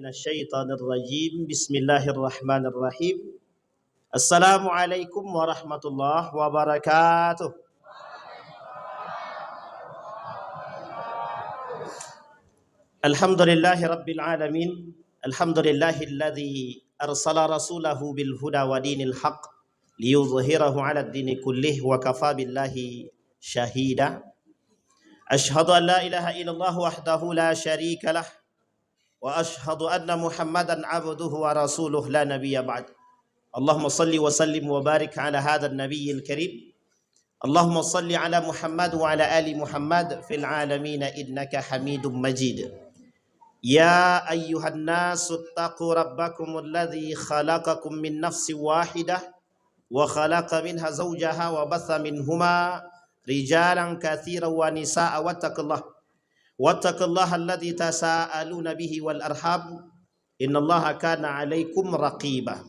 Minasyaitonirrajim. Bismillahirrahmanirrahim. Assalamualaikum warahmatullahi wabarakatuh. Alhamdulillahi rabbil alamin. Alhamdulillahilladzi arsala rasulahu bil huda wa dinil haqq liyudhhirahu 'ala ad-dini kullih wa kafa billahi syahida. Asyhadu an la ilaha illallah wahdahu la syarika lah wa asyhadu anna Muhammadan 'abduhu wa rasuluh la nabiyya ba'd. Allahumma salli wa sallim wa barik ala hadzal nabiyyil karim. Allahumma salli ala Muhammad wa ala ali Muhammad fil alamin innaka Hamidum Majid. Ya ayyuhan nasu taqu rabbakumul ladzi khalaqakum min nafsin wahidah wa khalaqa minha zawjaha wa batha minhuma rijalan katsiran wa nisaa wattaqullaha alladzi tasaaluna bihi wal arham innallaha kana 'alaikum raqiba.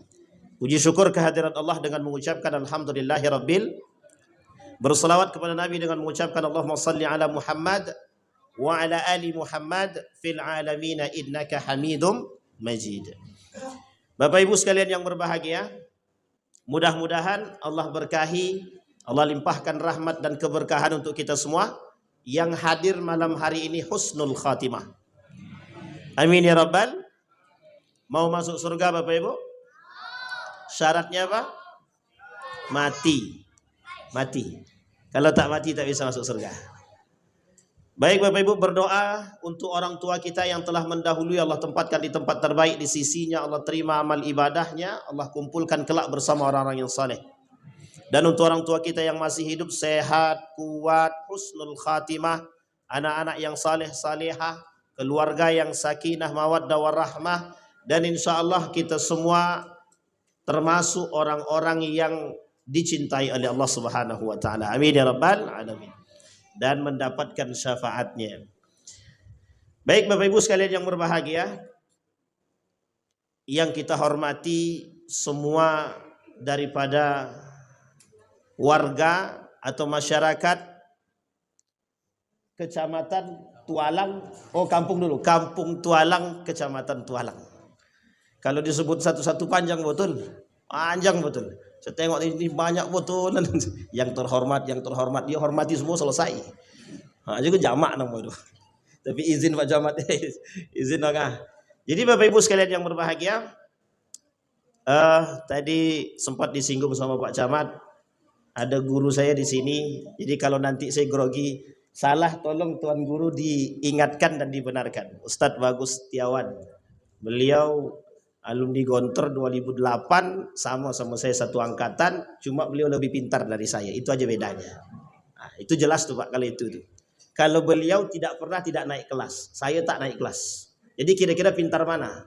Puji syukur kehadirat Allah dengan mengucapkan alhamdulillahirabbil, berselawat kepada Nabi dengan mengucapkan Allahumma salli ala Muhammad wa ala ali Muhammad fil alamin innaka Hamidum Majid. Bapak Ibu sekalian yang berbahagia, mudah-mudahan Allah berkahi, Allah limpahkan rahmat dan keberkahan untuk kita semua yang hadir malam hari ini husnul khatimah. Amin ya rabbal. Mau masuk surga Bapak Ibu? Syaratnya apa? Mati. Kalau tak mati tak bisa masuk surga. Baik Bapak Ibu, berdoa untuk orang tua kita yang telah mendahului, Allah tempatkan di tempat terbaik di sisinya, Allah terima amal ibadahnya, Allah kumpulkan kelak bersama orang-orang yang saleh. Dan untuk orang tua kita yang masih hidup, sehat, kuat, husnul khatimah, anak-anak yang saleh salehah, keluarga yang sakinah, mawaddah warahmah, dan insya Allah kita semua termasuk orang-orang yang dicintai oleh Allah Subhanahu wa taala. Amin ya rabbal alamin. Dan mendapatkan syafaatnya. Baik Bapak Ibu sekalian yang berbahagia, yang kita hormati semua daripada warga atau masyarakat Kecamatan Tualang, kampung Tualang, Kecamatan Tualang. Kalau disebut satu-satu panjang betul. Saya tengok ini banyak betul. Yang terhormat, dia hormati semua selesai. Juga jamak nama itu. Tapi izin Pak Jamat, izin enggak. Jadi Bapak Ibu sekalian yang berbahagia, tadi sempat disinggung sama Pak Camat, ada guru saya di sini. Jadi kalau nanti saya grogi, salah tolong Tuan Guru diingatkan dan dibenarkan. Ustadz Bagus Setiawan, beliau alumni Gontor 2008, sama saya satu angkatan, cuma beliau lebih pintar dari saya, itu aja bedanya. Nah, itu jelas tuh Pak, kalau itu tuh. Kalau beliau tidak naik kelas, saya tak naik kelas. Jadi kira-kira pintar mana?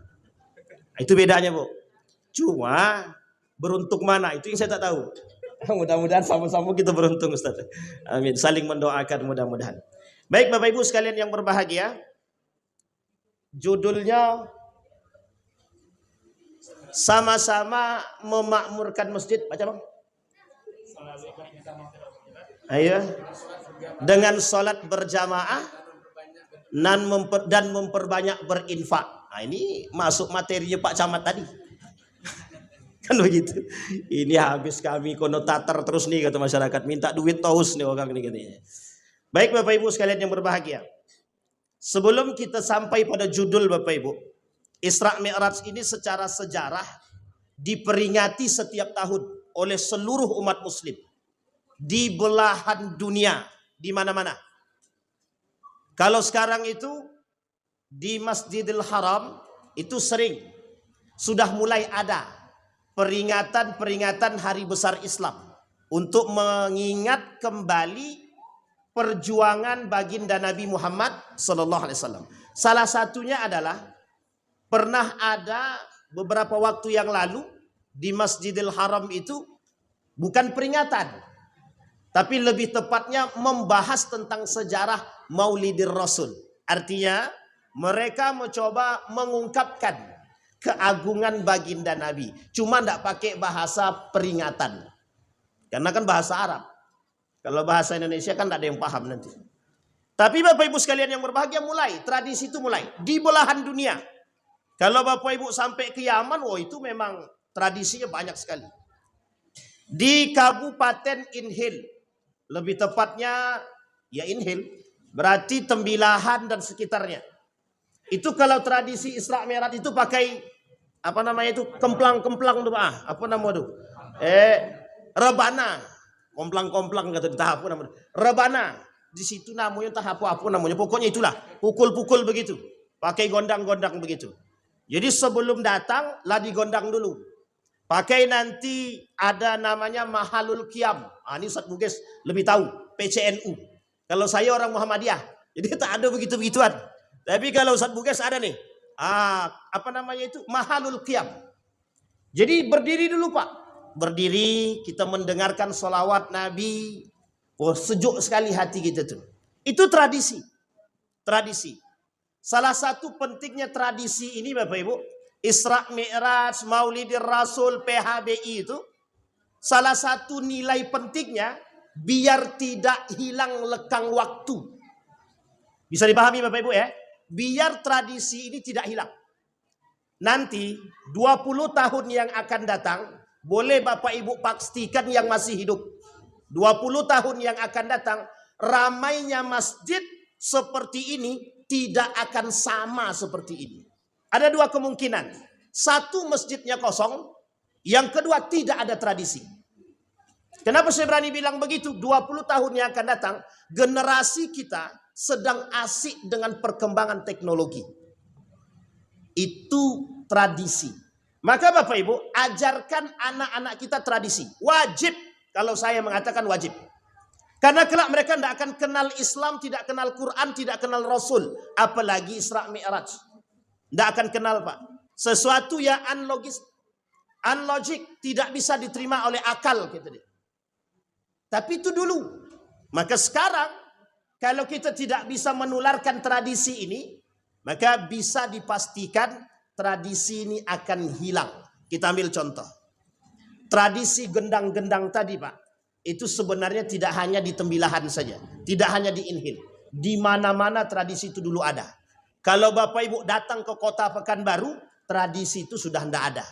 Nah, itu bedanya Bu. Cuma beruntung mana, itu yang saya tak tahu. Mudah-mudahan sama-sama kita beruntung Ustaz. Amin, saling mendoakan mudah-mudahan. Baik Bapak Ibu sekalian yang berbahagia, judulnya sama-sama memakmurkan masjid. Baca Bang. Ayo. Dengan sholat berjamaah dan memperbanyak berinfak. Nah, ini masuk materinya Pak Camat tadi. Kan begitu. Ini habis kami konotator terus nih kata masyarakat, minta duit terus nih orang ini katanya. Baik Bapak Ibu sekalian yang berbahagia, sebelum kita sampai pada judul Bapak Ibu, Isra Mi'raj ini secara sejarah diperingati setiap tahun oleh seluruh umat muslim di belahan dunia, di mana-mana. Kalau sekarang itu di Masjidil Haram itu sudah mulai ada peringatan hari besar Islam untuk mengingat kembali perjuangan baginda Nabi Muhammad sallallahu alaihi wasallam. Salah satunya adalah pernah ada beberapa waktu yang lalu di Masjidil Haram itu bukan peringatan, tapi lebih tepatnya membahas tentang sejarah Maulidir Rasul. Artinya mereka mencoba mengungkapkan keagungan baginda Nabi, cuma tidak pakai bahasa peringatan, karena kan bahasa Arab. Kalau bahasa Indonesia kan tidak ada yang paham nanti. Tapi Bapak Ibu sekalian yang berbahagia, tradisi itu mulai di belahan dunia. Kalau Bapak Ibu sampai ke Yaman, oh itu memang tradisinya banyak sekali. Di Kabupaten Inhil, lebih tepatnya ya Inhil, berarti Tembilahan dan sekitarnya. Itu kalau tradisi Isra Mi'raj itu pakai apa namanya itu, kemplang-kemplang tuh Pak. Apa nama itu? Rebana. Komplang-komplang kata entah apa namanya. Rebana. Di situ namanya entah apa namanya. Pokoknya itulah, pukul-pukul begitu. Pakai gondang-gondang begitu. Jadi sebelum datang lah digondang dulu. Pakai nanti ada namanya Mahalul Qiyam. Ini Ustaz Buges lebih tahu, PCNU. Kalau saya orang Muhammadiyah, jadi tak ada begitu-begituan. Tapi kalau Ustaz Buges ada nih. Apa namanya itu? Mahalul Qiyam. Jadi berdiri dulu Pak. Berdiri, kita mendengarkan sholawat Nabi. Oh, sejuk sekali hati kita tuh. Itu tradisi. Tradisi. Salah satu pentingnya tradisi ini Bapak Ibu, Isra Mi'raj, Maulidir Rasul, PHBI itu, salah satu nilai pentingnya biar tidak hilang lekang waktu. Bisa dipahami Bapak Ibu ya? Biar tradisi ini tidak hilang. Nanti 20 tahun yang akan datang, boleh Bapak Ibu pastikan yang masih hidup. 20 tahun yang akan datang, ramainya masjid seperti ini tidak akan sama seperti ini. Ada dua kemungkinan. Satu, masjidnya kosong. Yang kedua, tidak ada tradisi. Kenapa saya berani bilang begitu? 20 tahun yang akan datang, generasi kita sedang asik dengan perkembangan teknologi. Itu tradisi. Maka Bapak Ibu, ajarkan anak-anak kita tradisi. Wajib, kalau saya mengatakan wajib. Karena kelak mereka tidak akan kenal Islam, tidak kenal Quran, tidak kenal Rasul. Apalagi Isra Mi'raj. Tidak akan kenal Pak. Sesuatu yang unlogis, unlogic, tidak bisa diterima oleh akal. Gitu. Tapi itu dulu. Maka sekarang, kalau kita tidak bisa menularkan tradisi ini, maka bisa dipastikan tradisi ini akan hilang. Kita ambil contoh. Tradisi gendang-gendang tadi Pak. Itu sebenarnya tidak hanya di Tembilahan saja. Tidak hanya di Inhil. Di mana-mana tradisi itu dulu ada. Kalau Bapak Ibu datang ke kota Pekanbaru, tradisi itu sudah tidak ada.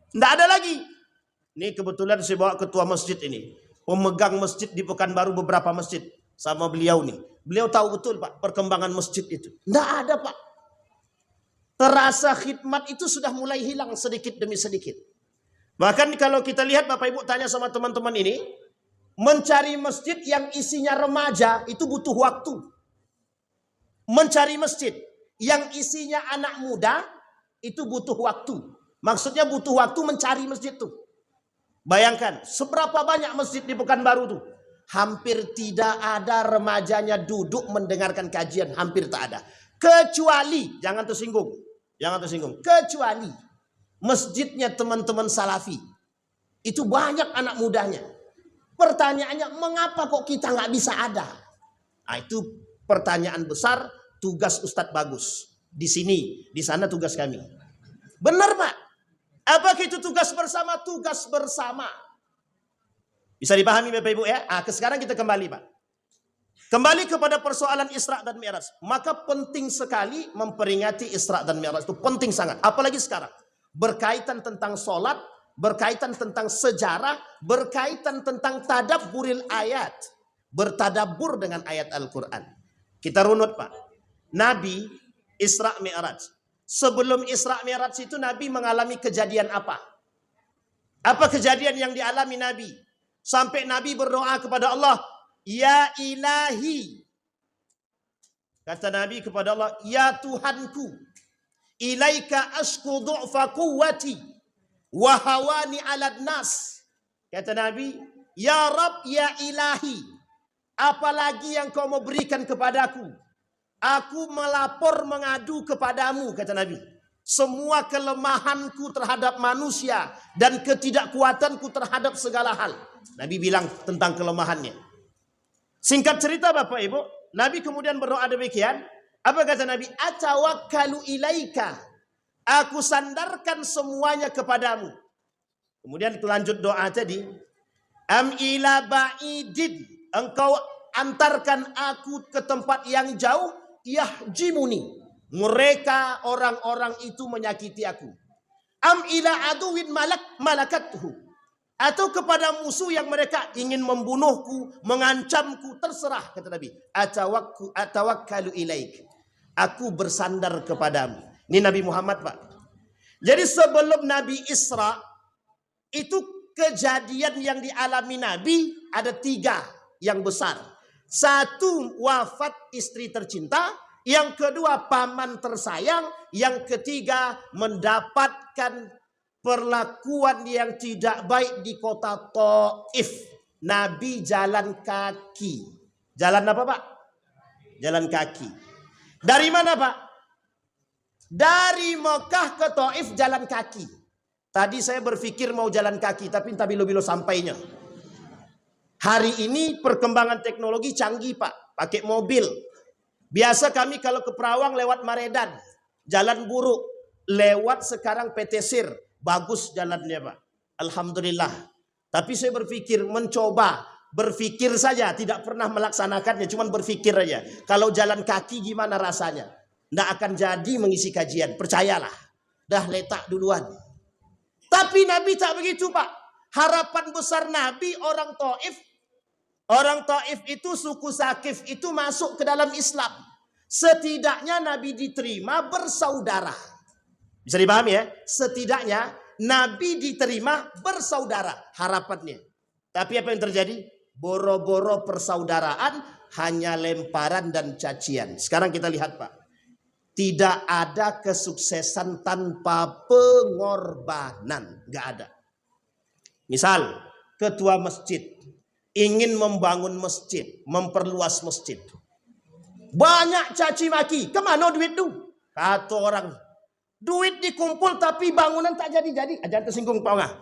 Tidak ada lagi. Ini kebetulan saya bawa ketua masjid ini. Pemegang masjid di Pekanbaru beberapa masjid. Sama beliau nih. Beliau tahu betul Pak perkembangan masjid itu. Tidak ada Pak. Terasa khidmat itu sudah mulai hilang sedikit demi sedikit. Bahkan kalau kita lihat Bapak Ibu tanya sama teman-teman ini. Mencari masjid yang isinya remaja itu butuh waktu. Mencari masjid yang isinya anak muda itu butuh waktu. Maksudnya butuh waktu mencari masjid itu. Bayangkan seberapa banyak masjid di Pekanbaru tuh. Hampir tidak ada remajanya duduk mendengarkan kajian. Hampir tak ada. Kecuali, jangan tersinggung. Jangan tersinggung. Kecuali masjidnya teman-teman Salafi. Itu banyak anak mudanya. Pertanyaannya, mengapa kok kita nggak bisa ada? Nah, itu pertanyaan besar. Tugas Ustadz Bagus di sini, di sana tugas kami. Benar Pak? Apakah itu tugas bersama? Tugas bersama. Bisa dipahami Bapak Ibu ya? Sekarang kita kembali Pak. Kembali kepada persoalan Isra dan Mi'raj. Maka penting sekali memperingati Isra dan Mi'raj itu penting sangat. Apalagi sekarang berkaitan tentang sholat. Berkaitan tentang sejarah, berkaitan tentang tadabburil ayat. Bertadabbur dengan ayat Al-Quran. Kita runut Pak. Nabi Isra Mi'raj. Sebelum Isra Mi'raj itu Nabi mengalami kejadian apa? Apa kejadian yang dialami Nabi? Sampai Nabi berdoa kepada Allah. Ya ilahi. Kata Nabi kepada Allah. Ya Tuhanku. Ilaika asku du'fa quwwati. Wahawani alad nas. Kata Nabi, ya Rab, ya ilahi, apalagi yang kau mau berikan kepadaku? Aku melapor mengadu kepadamu, kata Nabi. Semua kelemahanku terhadap manusia dan ketidakkuatanku terhadap segala hal. Nabi bilang tentang kelemahannya. Singkat cerita Bapak Ibu, Nabi kemudian berdoa demikian. Apa kata Nabi? Atawakkalu ilaika. Aku sandarkan semuanya kepadamu. Kemudian lanjut doa tadi. Am ila ba'idin. Engkau antarkan aku ke tempat yang jauh. Yahjimuni. Mereka orang-orang itu menyakiti aku. Am ila aduwin malakathu. Atau kepada musuh yang mereka ingin membunuhku, mengancamku, terserah kata Nabi. Atawakkalu ilaik. Aku bersandar kepadamu. Ini Nabi Muhammad, Pak. Jadi sebelum Nabi Isra, itu kejadian yang dialami Nabi ada 3 yang besar. 1, wafat istri tercinta. Yang kedua, paman tersayang. Yang ketiga, mendapatkan perlakuan yang tidak baik di kota Taif. Nabi jalan kaki. Jalan apa, Pak? Jalan kaki. Dari mana, Pak? Dari Mekah ke Taif jalan kaki. Tadi saya berpikir mau jalan kaki, tapi entah bilo-bilo sampainya. Hari ini perkembangan teknologi canggih, Pak. Pakai mobil. Biasa kami kalau ke Perawang lewat Maredan, jalan buruk. Lewat sekarang PT Sir, bagus jalannya, Pak. Alhamdulillah. Tapi saya berpikir mencoba, berpikir saja, tidak pernah melaksanakannya, cuma berpikir aja. Kalau jalan kaki gimana rasanya? Tidak akan jadi mengisi kajian, percayalah. Dah letak duluan. Tapi Nabi tak begitu, Pak. Harapan besar Nabi orang Taif. Orang Taif itu suku Sakif itu masuk ke dalam Islam. Setidaknya Nabi diterima bersaudara. Bisa dipahami ya? Setidaknya Nabi diterima bersaudara. Harapannya. Tapi apa yang terjadi? Boro-boro persaudaraan hanya lemparan dan cacian. Sekarang kita lihat, Pak. Tidak ada kesuksesan tanpa pengorbanan. Nggak ada. Misal, ketua masjid ingin membangun masjid, memperluas masjid. Banyak caci maki. Kemana duit tu? Kata orang. Duit dikumpul tapi bangunan tak jadi-jadi. Jangan tersinggung, Pak Ongah.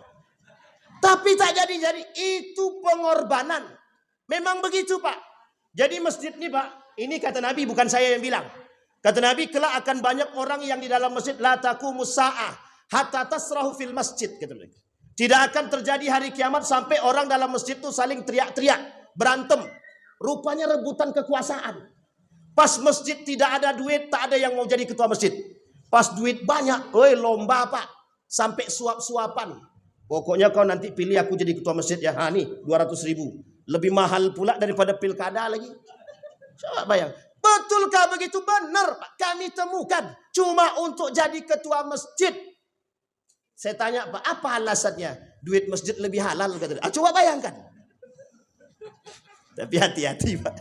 Tapi tak jadi-jadi. Itu pengorbanan. Memang begitu, Pak. Jadi masjid ini, Pak. Ini kata Nabi, bukan saya yang bilang. Kata Nabi, kelak akan banyak orang yang di dalam masjid. La taqumus sa'ah hatta tasrahu fil masjid. Kata mereka. Tidak akan terjadi hari kiamat sampai orang dalam masjid itu saling teriak-teriak, berantem. Rupanya rebutan kekuasaan. Pas masjid tidak ada duit, tak ada yang mau jadi ketua masjid. Pas duit banyak, lomba, Pak. Sampai suap-suapan. Pokoknya kau nanti pilih aku jadi ketua masjid ya. Nih 200.000. Lebih mahal pula daripada pilkada lagi. Coba bayang. Betulkah begitu? Benar, Pak. Kami temukan. Cuma untuk jadi ketua masjid. Saya tanya, Pak, apa alasannya? Duit masjid lebih halal, kata. Coba bayangkan. Tapi hati-hati, Pak.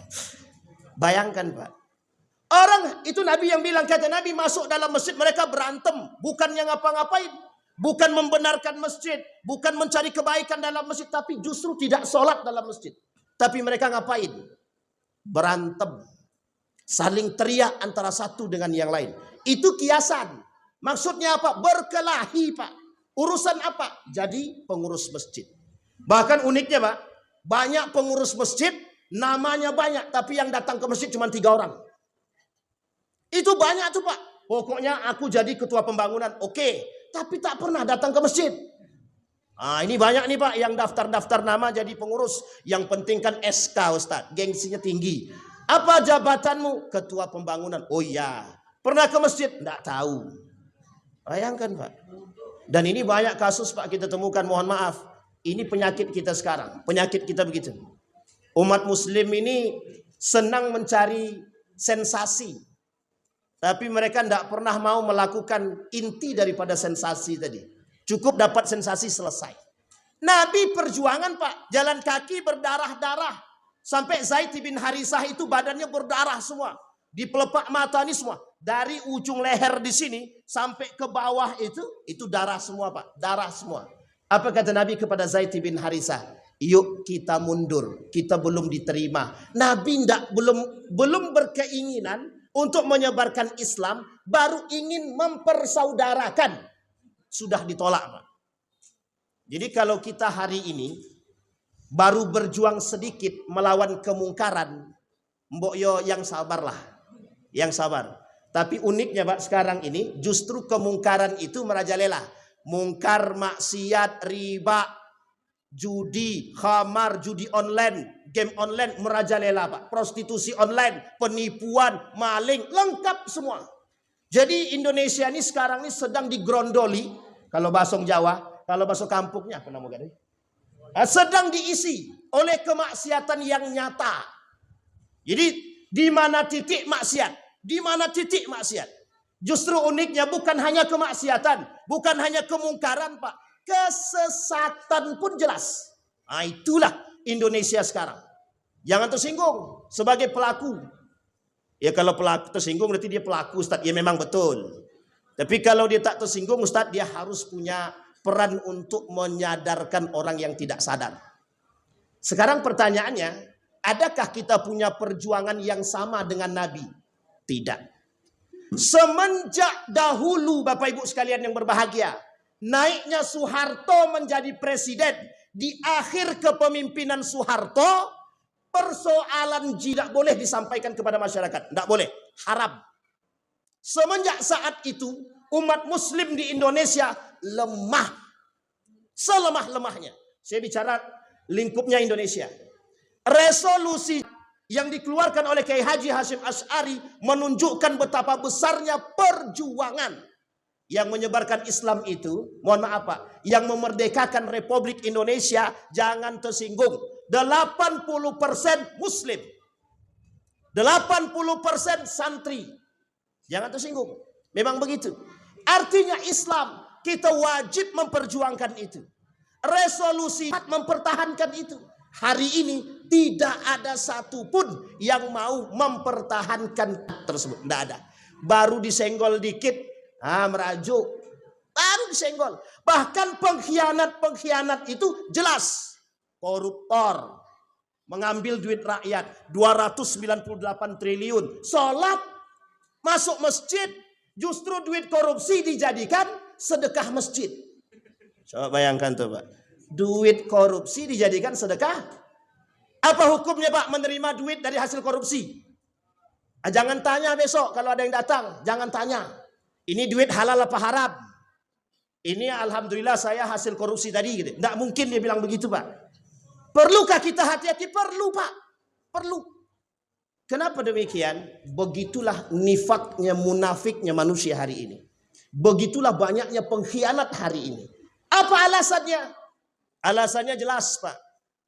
Bayangkan, Pak. Orang itu Nabi yang bilang, kata Nabi, masuk dalam masjid mereka berantem, bukannya ngapa-ngapain, bukan membenarkan masjid, bukan mencari kebaikan dalam masjid, tapi justru tidak sholat dalam masjid. Tapi mereka ngapain? Berantem. Saling teriak antara satu dengan yang lain. Itu kiasan. Maksudnya apa? Berkelahi, Pak. Urusan apa? Jadi pengurus masjid. Bahkan uniknya, Pak, banyak pengurus masjid, namanya banyak, tapi yang datang ke masjid cuma 3 orang. Itu banyak tuh, Pak. Pokoknya aku jadi ketua pembangunan, oke, tapi tak pernah datang ke masjid. Nah, ini banyak nih, Pak, yang daftar-daftar nama jadi pengurus. Yang penting kan SK, Ustaz, gengsinya tinggi. Apa jabatanmu? Ketua pembangunan. Oh iya. Pernah ke masjid? Nggak tahu. Bayangkan, Pak. Dan ini banyak kasus, Pak, kita temukan, mohon maaf. Ini penyakit kita sekarang. Penyakit kita begitu. Umat muslim ini senang mencari sensasi. Tapi mereka tidak pernah mau melakukan inti daripada sensasi tadi. Cukup dapat sensasi, selesai. Nabi perjuangan, Pak. Jalan kaki berdarah-darah. Sampai Zaid bin Harisah itu badannya berdarah semua. Di pelepah mata ini semua. Dari ujung leher di sini sampai ke bawah itu darah semua, Pak. Darah semua. Apa kata Nabi kepada Zaid bin Harisah? Yuk kita mundur. Kita belum diterima. Nabi belum berkeinginan untuk menyebarkan Islam. Baru ingin mempersaudarakan. Sudah ditolak, Pak. Jadi kalau kita hari ini baru berjuang sedikit melawan kemungkaran, mbok yo yang sabarlah. Yang sabar. Tapi uniknya, Pak, sekarang ini justru kemungkaran itu merajalela. Mungkar, maksiat, riba, judi, khamar, judi online, game online merajalela, Pak. Prostitusi online, penipuan, maling, lengkap semua. Jadi Indonesia ini sekarang ini sedang digrondoli, kalau bahasa Jawa, kalau bahasa kampungnya apa namanya? Sedang diisi oleh kemaksiatan yang nyata. Jadi di mana titik maksiat? Di mana titik maksiat? Justru uniknya bukan hanya kemaksiatan, bukan hanya kemungkaran, Pak. Kesesatan pun jelas. Nah, itulah Indonesia sekarang. Jangan tersinggung sebagai pelaku. Ya kalau pelaku tersinggung berarti dia pelaku, Ustaz. Ya memang betul. Tapi kalau dia tak tersinggung, Ustaz, dia harus punya peran untuk menyadarkan orang yang tidak sadar. Sekarang pertanyaannya, adakah kita punya perjuangan yang sama dengan Nabi? Tidak. Semenjak dahulu, Bapak Ibu sekalian yang berbahagia, naiknya Soeharto menjadi presiden, di akhir kepemimpinan Soeharto, persoalan tidak boleh disampaikan kepada masyarakat. Tidak boleh. Haram. Semenjak saat itu, umat muslim di Indonesia lemah. Selemah-lemahnya. Saya bicara lingkupnya Indonesia. Resolusi yang dikeluarkan oleh Kiai Haji Hashim Asy'ari menunjukkan betapa besarnya perjuangan yang menyebarkan Islam itu. Mohon maaf Pak, yang memerdekakan Republik Indonesia, jangan tersinggung. 80% Muslim, 80% santri. Jangan tersinggung. Memang begitu. Artinya Islam, kita wajib memperjuangkan itu. Resolusi mempertahankan itu. Hari ini tidak ada satupun yang mau mempertahankan tersebut. Tidak ada. Baru disenggol dikit, merajuk. Baru disenggol. Bahkan pengkhianat itu jelas. Koruptor, mengambil duit rakyat 298 triliun. Sholat, masuk masjid, justru duit korupsi dijadikan sedekah masjid. Coba bayangkan tuh Pak, duit korupsi dijadikan sedekah. Apa hukumnya Pak menerima duit dari hasil korupsi? Jangan tanya besok kalau ada yang datang, jangan tanya. Ini duit halal apa haram? Ini alhamdulillah saya hasil korupsi tadi gitu. Nggak mungkin dia bilang begitu Pak. Perlukah kita hati-hati? Perlu Pak. Perlu. Kenapa demikian? Begitulah nifaknya, munafiknya manusia hari ini. Begitulah banyaknya pengkhianat hari ini. Apa alasannya? Alasannya jelas Pak.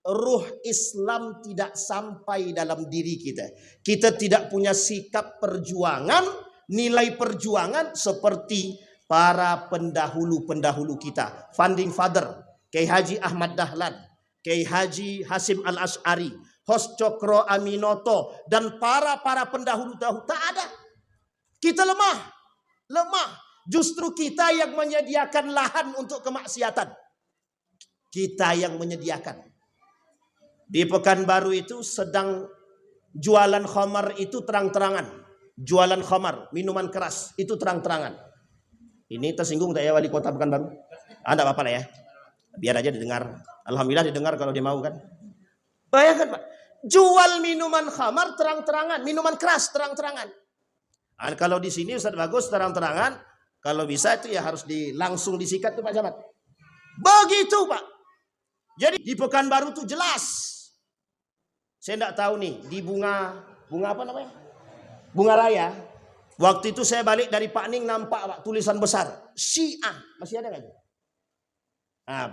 Ruh Islam tidak sampai dalam diri kita. Kita tidak punya sikap perjuangan, nilai perjuangan seperti para pendahulu-pendahulu kita. Founding Father, Kiai Haji Ahmad Dahlan, Kiai Haji Hashim Al-Asy'ari, Hos Cokro Aminoto, dan para pendahulu-dahulu. Tak ada. Kita lemah. Justru kita yang menyediakan lahan untuk kemaksiatan. Kita yang menyediakan. Di Pekanbaru itu sedang jualan khamar itu terang-terangan. Jualan khamar, minuman keras itu terang-terangan. Ini tersinggung tak ya wali kota Pekanbaru? Tidak apa-apa lah ya. Biar aja didengar. Alhamdulillah didengar kalau dia mau kan. Bayangkan Pak, jual minuman khamar terang-terangan, minuman keras terang-terangan. Kalau di sini Ustaz bagus terang-terangan, kalau bisa itu ya harus langsung disikat tuh Pak Camat. Begitu Pak. Jadi di Pekanbaru tuh jelas. Saya tidak tahu nih di bunga apa namanya? Bunga Raya. Waktu itu saya balik dari Pak Ning nampak Pak tulisan besar Syiah. Masih ada nggak?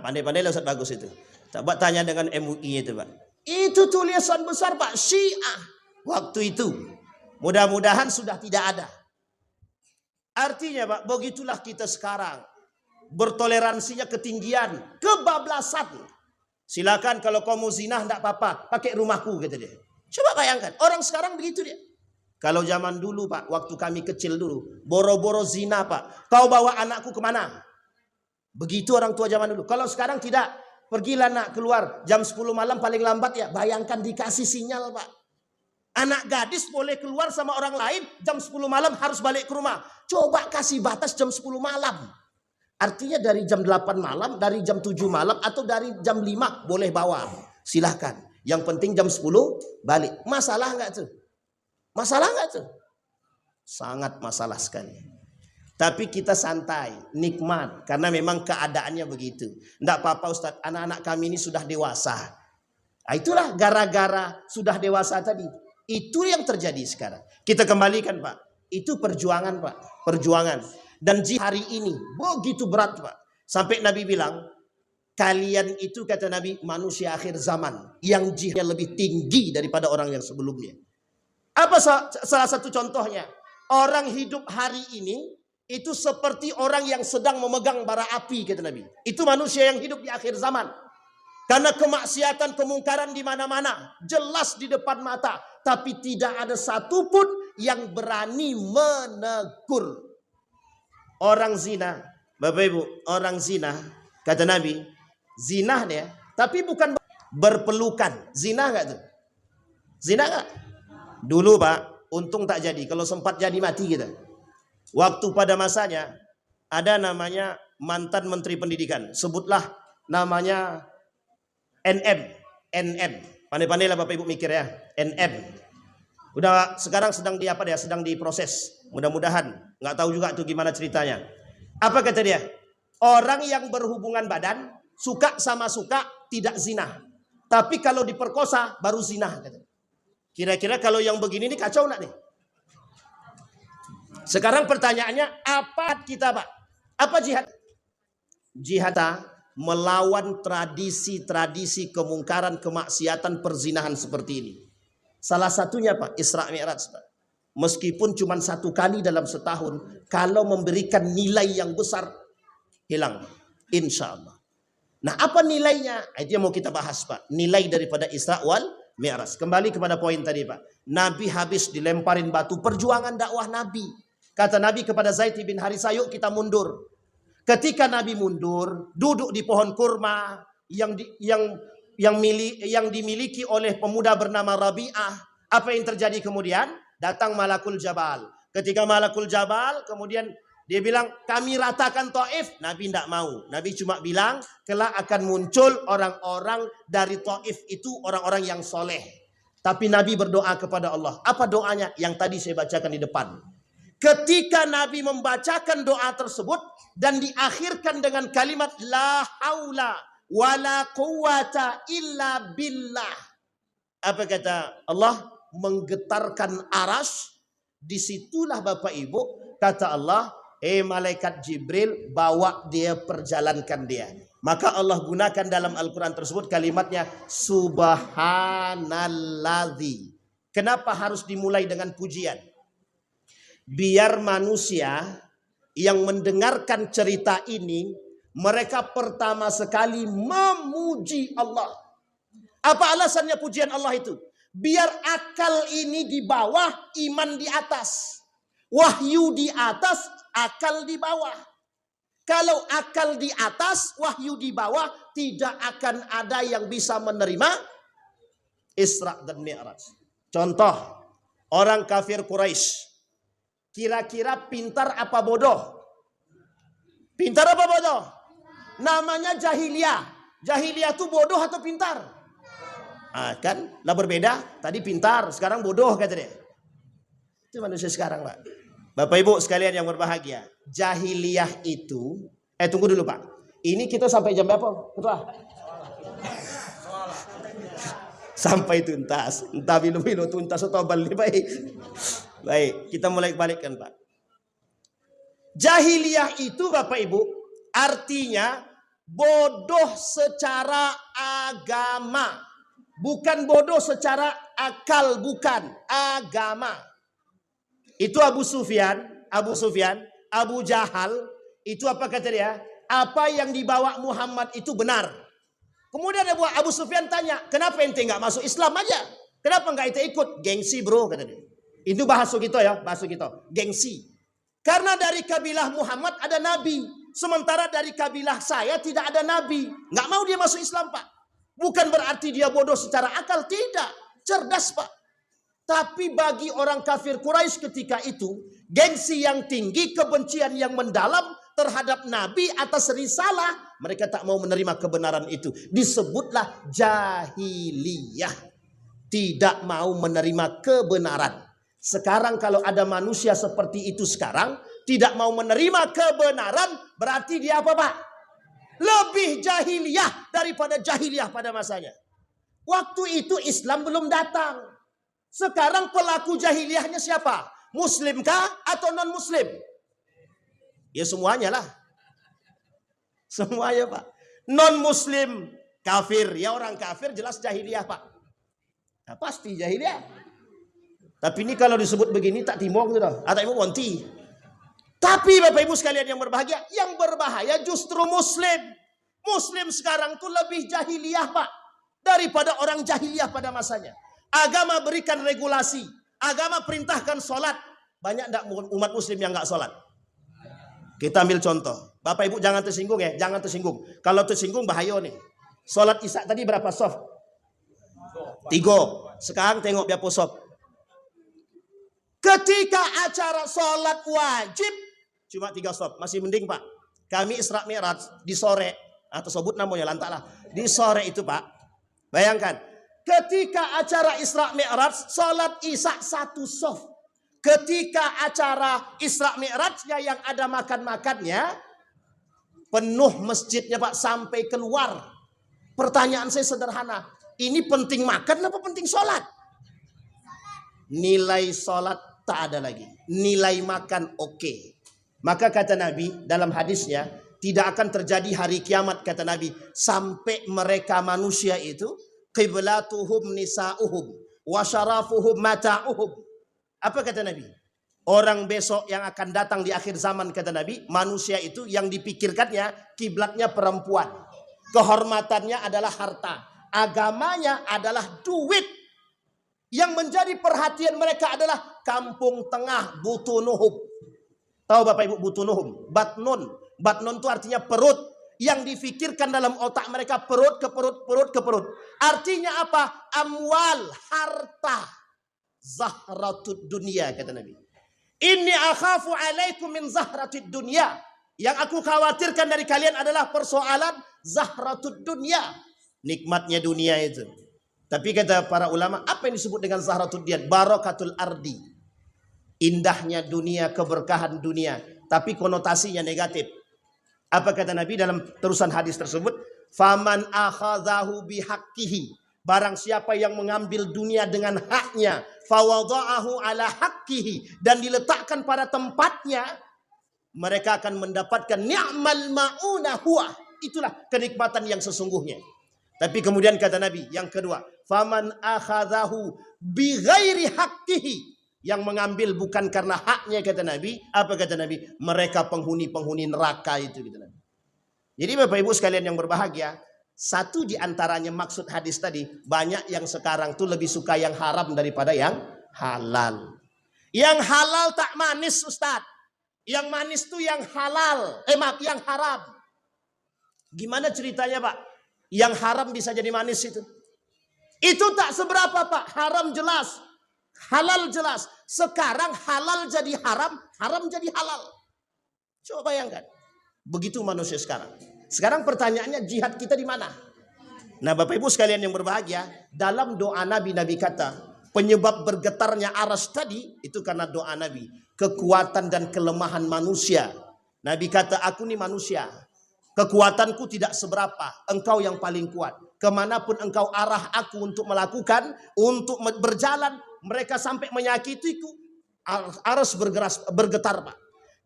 Pandai-pandai lah Ustaz bagus itu. Coba tanya dengan MUI itu Pak. Itu tulisan besar Pak, Syiah. Waktu itu. Mudah-mudahan sudah tidak ada. Artinya Pak, begitulah kita sekarang. Bertoleransinya ketinggian. Kebablasan. Silakan kalau kau mau zina tidak apa-apa. Pakai rumahku kata dia. Coba bayangkan. Orang sekarang begitu dia. Kalau zaman dulu Pak, waktu kami kecil dulu. Boro-boro zina Pak. Kau bawa anakku kemana? Begitu orang tua zaman dulu. Kalau sekarang tidak, pergilah nak keluar jam 10 malam paling lambat ya. Bayangkan dikasih sinyal Pak. Anak gadis boleh keluar sama orang lain jam 10 malam harus balik ke rumah. Coba kasih batas jam 10 malam. Artinya dari jam 8 malam, dari jam 7 malam atau dari jam 5 boleh bawa. Silahkan. Yang penting jam 10 balik. Masalah nggak tuh? Masalah nggak tuh? Sangat masalah sekali. Tapi kita santai, nikmat. Karena memang keadaannya begitu. Tidak apa-apa Ustaz, anak-anak kami ini sudah dewasa. Itulah gara-gara sudah dewasa tadi. Itu yang terjadi sekarang. Kita kembalikan Pak. Itu perjuangan, Pak. Perjuangan. Dan jihad hari ini begitu berat, Pak. Sampai Nabi bilang, kalian itu, kata Nabi, manusia akhir zaman yang jihadnya lebih tinggi daripada orang yang sebelumnya. Apa salah satu contohnya? Orang hidup hari ini itu seperti orang yang sedang memegang bara api, kata Nabi. Itu manusia yang hidup di akhir zaman. Karena kemaksiatan, kemungkaran di mana-mana, jelas di depan mata, tapi tidak ada satupun yang berani menegur. Orang zina, Bapak Ibu, orang zina, kata Nabi, zina dia, tapi bukan berpelukan. Zina enggak tuh? Zina enggak? Dulu, Pak, untung tak jadi. Kalau sempat jadi mati kita. Waktu pada masanya ada namanya mantan Menteri Pendidikan, sebutlah namanya NM. Pandai-pandailah Bapak Ibu mikir ya. NM. Udah sekarang sedang sedang diproses. Mudah-mudahan. Nggak tahu juga tuh gimana ceritanya. Apa kata dia? Orang yang berhubungan badan suka sama suka tidak zina. Tapi kalau diperkosa baru zina. Kira-kira kalau yang begini nih kacau nggak nih? Sekarang pertanyaannya, apa kita, Pak? Apa jihad? Jihad melawan tradisi-tradisi kemungkaran, kemaksiatan, perzinahan seperti ini. Salah satunya, Pak, Isra Mi'raj, Pak. Meskipun cuma satu kali dalam setahun, kalau memberikan nilai yang besar, hilang. Insya Allah. Nah, apa nilainya? Itu yang mau kita bahas, Pak. Nilai daripada Isra wal Mi'raj. Kembali kepada poin tadi, Pak. Nabi habis dilemparin batu. Perjuangan dakwah Nabi. Kata Nabi kepada Zaid bin Harithah, yuk kita mundur. Ketika Nabi mundur, duduk di pohon kurma yang dimiliki oleh pemuda bernama Rabi'ah. Apa yang terjadi kemudian? Datang Malakul Jabal. Ketika Malakul Jabal kemudian dia bilang, kami ratakan Taif. Nabi tidak mau. Nabi cuma bilang, kelak akan muncul orang-orang dari Taif itu orang-orang yang soleh. Tapi Nabi berdoa kepada Allah. Apa doanya? Yang tadi saya bacakan di depan. Ketika Nabi membacakan doa tersebut dan diakhirkan dengan kalimat la haula wala quwata illa billah. Apa kata Allah? Menggetarkan aras. Disitulah Bapak Ibu, kata Allah, malaikat Jibril bawa dia, perjalankan dia. Maka Allah gunakan dalam Al-Quran tersebut kalimatnya subhanalladzi. Kenapa harus dimulai dengan pujian? Biar manusia yang mendengarkan cerita ini, mereka pertama sekali memuji Allah. Apa alasannya pujian Allah itu? Biar akal ini di bawah, iman di atas. Wahyu di atas, akal di bawah. Kalau akal di atas, wahyu di bawah, tidak akan ada yang bisa menerima Isra dan Mi'raj. Contoh, orang kafir Quraisy. Kira-kira pintar apa bodoh? Pintar apa bodoh? Namanya jahiliyah. Jahiliyah itu bodoh atau pintar? Kan lah berbeda. Tadi pintar, sekarang bodoh kata dia. Itu manusia sekarang, Pak. Bapak Ibu sekalian yang berbahagia. Jahiliyah itu, tunggu dulu, Pak. Ini kita sampai jam berapa? Ketua? Sampai tuntas. Entah bilo-bilo tuntas atau balik baik. Baik, kita mulai balikkan, Pak. Jahiliyah itu, Bapak Ibu, artinya bodoh secara agama. Bukan bodoh secara akal, bukan. Agama. Itu Abu Sufyan, Abu Jahal, itu apa kata dia? Apa yang dibawa Muhammad itu benar. Kemudian Abu Sufyan tanya, kenapa ente nggak masuk Islam aja? Kenapa nggak ente ikut? Gengsi bro, kata dia. Itu bahasa kita ya, bahasa kita. Gengsi. Karena dari kabilah Muhammad ada nabi. Sementara dari kabilah saya tidak ada nabi. Nggak mau dia masuk Islam, Pak. Bukan berarti dia bodoh secara akal. Tidak. Cerdas, Pak. Tapi bagi orang kafir Quraisy ketika itu, gengsi yang tinggi, kebencian yang mendalam terhadap nabi atas risalah. Mereka tak mau menerima kebenaran itu. Disebutlah jahiliyah. Tidak mau menerima kebenaran. Sekarang kalau ada manusia seperti itu sekarang, tidak mau menerima kebenaran, berarti dia apa, Pak? Lebih jahiliyah daripada jahiliyah pada masanya. Waktu itu Islam belum datang. Sekarang pelaku jahiliyahnya siapa? Muslim kah atau non muslim? Ya semuanya lah. Semuanya Pak. Non muslim kafir, ya orang kafir jelas jahiliyah Pak. Nah, pasti jahiliyah. Tapi ini kalau disebut begini tak timong sudah, atau ibu wanti. Tapi Bapak Ibu sekalian yang berbahagia, yang berbahaya justru muslim. Muslim sekarang tuh lebih jahiliyah Pak daripada orang jahiliyah pada masanya. Agama berikan regulasi, agama perintahkan sholat. Banyak enggak umat muslim yang enggak sholat? Kita ambil contoh. Bapak Ibu jangan tersinggung ya, jangan tersinggung. Kalau tersinggung bahaya nih. Sholat isya tadi berapa soft? 3. Sekarang tengok berapa soft. Ketika acara sholat wajib cuma 3 soft. Masih mending Pak. Kami Isra Mi'raj di sore, atau sebut namanya lantaklah. Di sore itu Pak. Bayangkan. Ketika acara Isra Mi'raj sholat isya 1 soft. Ketika acara Isra Mi'rajnya yang ada makan-makannya, penuh masjidnya Pak sampai keluar. Pertanyaan saya sederhana, ini penting makan apa penting sholat? Nilai sholat tak ada lagi, nilai makan oke. Maka kata Nabi dalam hadisnya, tidak akan terjadi hari kiamat kata Nabi, sampai mereka manusia itu qiblatuhum nisa'uhum wa syarafuhum mata'uhum. Apa kata Nabi? Orang besok yang akan datang di akhir zaman kata Nabi, manusia itu yang dipikirkannya kiblatnya perempuan. Kehormatannya adalah harta. Agamanya adalah duit. Yang menjadi perhatian mereka adalah kampung tengah butunuhum. Tahu Bapak Ibu butunuhum? Batnun. Batnun itu artinya perut. Yang difikirkan dalam otak mereka perut ke perut, perut ke perut. Artinya apa? Amwal, harta. Zahratud dunia kata Nabi. Inni akhafu alaikum min zahratid dunia. Yang aku khawatirkan dari kalian adalah persoalan zahratud dunia. Nikmatnya dunia itu. Tapi kata para ulama, apa yang disebut dengan zahratud dunia? Barakatul ardi. Indahnya dunia, keberkahan dunia. Tapi konotasinya negatif. Apa kata Nabi dalam terusan hadis tersebut? Faman akhadhahu bihaqqihi. Barang siapa yang mengambil dunia dengan haknya, fawada'ahu ala haqqihi, dan diletakkan pada tempatnya, mereka akan mendapatkan ni'mal ma'una huwa. Itulah kenikmatan yang sesungguhnya. Tapi kemudian kata Nabi yang kedua, faman akhadhahu bighairi haqqihi, yang mengambil bukan karena haknya kata Nabi. Apa kata Nabi? Mereka penghuni-penghuni neraka itu kata Nabi. Jadi Bapak Ibu sekalian yang berbahagia, satu di antaranya maksud hadis tadi, banyak yang sekarang tuh lebih suka yang haram daripada yang halal. Yang halal tak manis Ustaz. Yang manis tuh yang halal. Yang haram. Gimana ceritanya Pak? Yang haram bisa jadi manis itu? Itu tak seberapa Pak. Haram jelas. Halal jelas. Sekarang halal jadi haram. Haram jadi halal. Coba bayangkan. Begitu manusia sekarang. Sekarang pertanyaannya, jihad kita di mana? Nah Bapak Ibu sekalian yang berbahagia, dalam doa Nabi kata, penyebab bergetarnya aras tadi itu karena doa Nabi. Kekuatan dan kelemahan manusia. Nabi kata, aku nih manusia. Kekuatanku tidak seberapa. Engkau yang paling kuat. Kemanapun engkau arah aku untuk melakukan, untuk berjalan, mereka sampai menyakitiku. Aras bergetar Pak.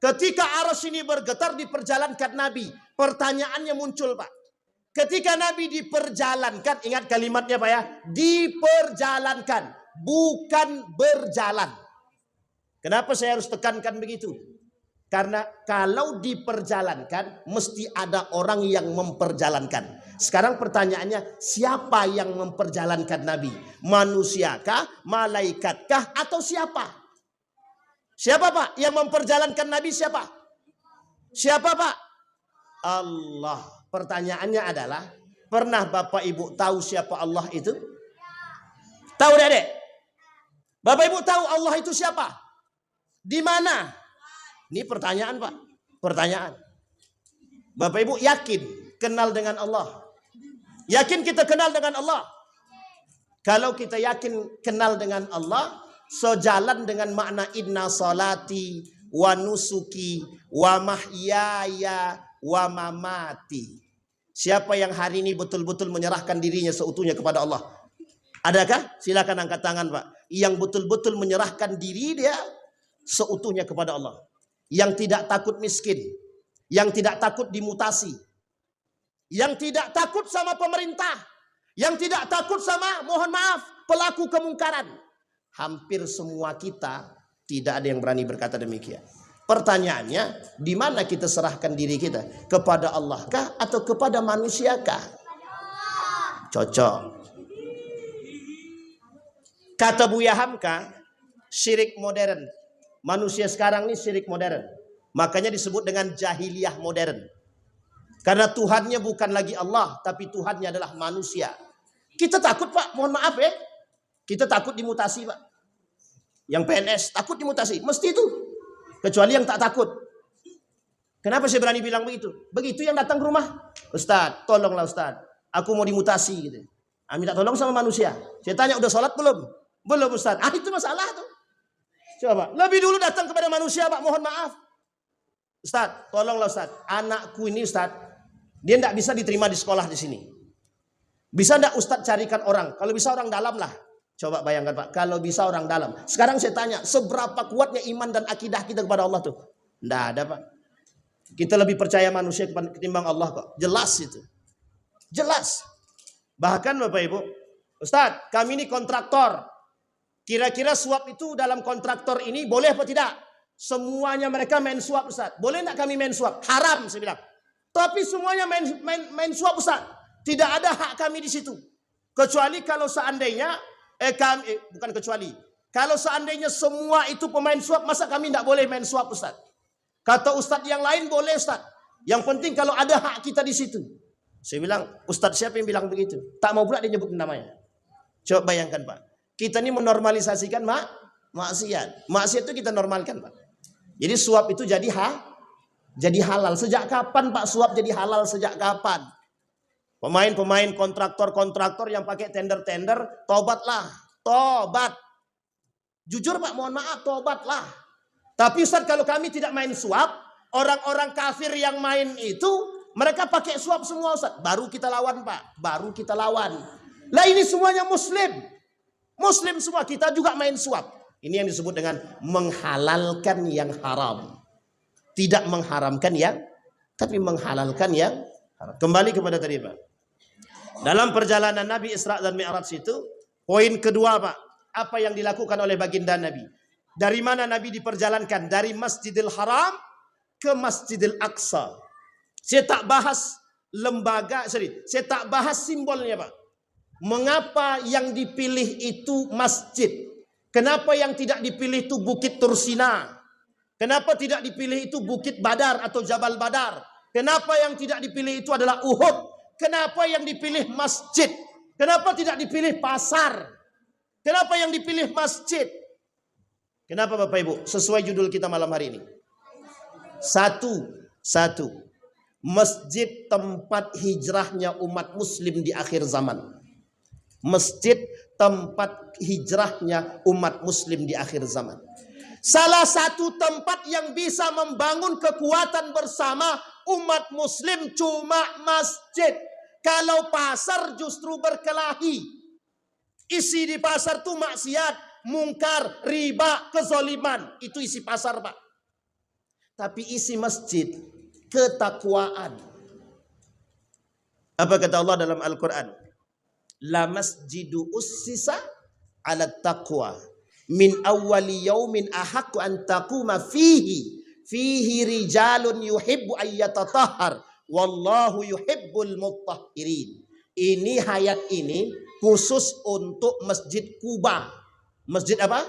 Ketika aras ini bergetar diperjalankan Nabi. Pertanyaannya muncul Pak. Ketika Nabi diperjalankan, ingat kalimatnya Pak ya. Diperjalankan, bukan berjalan. Kenapa saya harus tekankan begitu? Karena kalau diperjalankan, mesti ada orang yang memperjalankan. Sekarang pertanyaannya, siapa yang memperjalankan Nabi? Manusiakah, malaikatkah, atau siapa? Siapa Pak yang memperjalankan Nabi? Siapa? Siapa Pak? Allah. Pertanyaannya adalah, pernah Bapak Ibu tahu siapa Allah itu? Tahu Dek? Bapak Ibu tahu Allah itu siapa? Di mana? Ini pertanyaan Pak. Pertanyaan. Bapak Ibu yakin kenal dengan Allah? Yakin kita kenal dengan Allah? Kalau kita yakin kenal dengan Allah, sejalan dengan makna inna salati wa nusuki wa mahyaya wa mamati. Siapa yang hari ini betul-betul menyerahkan dirinya seutuhnya kepada Allah? Adakah? Silakan angkat tangan Pak. Yang betul-betul menyerahkan diri dia seutuhnya kepada Allah. Yang tidak takut miskin, yang tidak takut dimutasi, yang tidak takut sama pemerintah, yang tidak takut sama, mohon maaf, pelaku kemungkaran. Hampir semua kita tidak ada yang berani berkata demikian. Pertanyaannya, di mana kita serahkan diri kita? Kepada Allah kah atau kepada manusia kah? Cocok. Kata Buya Hamka, syirik modern. Manusia sekarang ini syirik modern. Makanya disebut dengan jahiliyah modern. Karena Tuhannya bukan lagi Allah, tapi Tuhannya adalah manusia. Kita takut, Pak, mohon maaf ya. Kita takut dimutasi, Pak. Yang PNS takut dimutasi, mesti itu. Kecuali yang tak takut. Kenapa saya berani bilang begitu? Begitu yang datang ke rumah, Ustaz, tolonglah Ustaz, aku mau dimutasi gitu. Minta tolong sama manusia. Saya tanya, udah sholat belum? Belum Ustaz. Itu masalah tuh. Coba, lebih dulu datang kepada manusia, Pak, mohon maaf. Ustaz, tolonglah Ustaz, anakku ini Ustaz, dia tidak bisa diterima di sekolah di sini. Bisa tidak Ustaz carikan orang? Kalau bisa orang dalam lah. Coba bayangkan Pak, kalau bisa orang dalam. Sekarang saya tanya, seberapa kuatnya iman dan akidah kita kepada Allah tuh? Tidak ada Pak. Kita lebih percaya manusia ketimbang Allah kok. Jelas itu. Jelas. Bahkan Bapak Ibu, Ustaz, kami ini kontraktor. Kira-kira suap itu dalam kontraktor ini boleh apa tidak? Semuanya mereka main suap Ustaz. Boleh tidak kami main suap? Haram saya bilang. Tapi semuanya main suap Ustaz. Tidak ada hak kami di situ. Kecuali kalau seandainya bukan kecuali. Kalau seandainya semua itu pemain suap, masa kami tidak boleh main suap Ustaz? Kata Ustaz yang lain boleh Ustaz. Yang penting kalau ada hak kita di situ. Saya bilang, Ustaz siapa yang bilang begitu? Tak mau pula dia nyebut namanya. Coba bayangkan Pak. Kita ini menormalisasikan maksiat. Maksiat itu kita normalkan Pak. Jadi suap itu jadi halal. Sejak kapan Pak suap jadi halal? Sejak kapan? Pemain-pemain kontraktor-kontraktor yang pakai tender-tender, tobatlah. Tobat. Jujur Pak, mohon maaf, tobatlah. Tapi Ustaz, kalau kami tidak main suap, orang-orang kafir yang main itu, mereka pakai suap semua Ustaz. Baru kita lawan Pak. Baru kita lawan. Lah ini semuanya Muslim. Muslim semua, kita juga main suap. Ini yang disebut dengan menghalalkan yang haram. Tidak mengharamkan yang, tapi menghalalkan yang haram. Kembali kepada tadi Pak. Dalam perjalanan Nabi Isra dan Mi'raj itu, poin kedua Pak, apa yang dilakukan oleh baginda Nabi? Dari mana Nabi diperjalankan? Dari Masjidil Haram ke Masjidil Aqsa. Saya tak bahas saya tak bahas simbolnya Pak. Mengapa yang dipilih itu masjid? Kenapa yang tidak dipilih itu Bukit Tursina? Kenapa tidak dipilih itu Bukit Badar atau Jabal Badar? Kenapa yang tidak dipilih itu adalah Uhud? Kenapa yang dipilih masjid? Kenapa tidak dipilih pasar? Kenapa yang dipilih masjid? Kenapa Bapak Ibu? Sesuai judul kita malam hari ini. Satu. Masjid tempat hijrahnya umat muslim di akhir zaman. Masjid tempat hijrahnya umat muslim di akhir zaman. Salah satu tempat yang bisa membangun kekuatan bersama umat muslim cuma masjid. Kalau pasar justru berkelahi. Isi di pasar tuh maksiat, mungkar, riba, kezaliman. Itu isi pasar Pak. Tapi isi masjid ketakwaan. Apa kata Allah dalam Al-Quran? La masjidu ussisa ala taqwa min awwali yaumin ahaqqu an taquma fihi rijalun yuhibbu ayyatatahhar wallahu yuhibbul mutahhirin. Ini hayat ini khusus untuk Masjid Kuba. Masjid apa?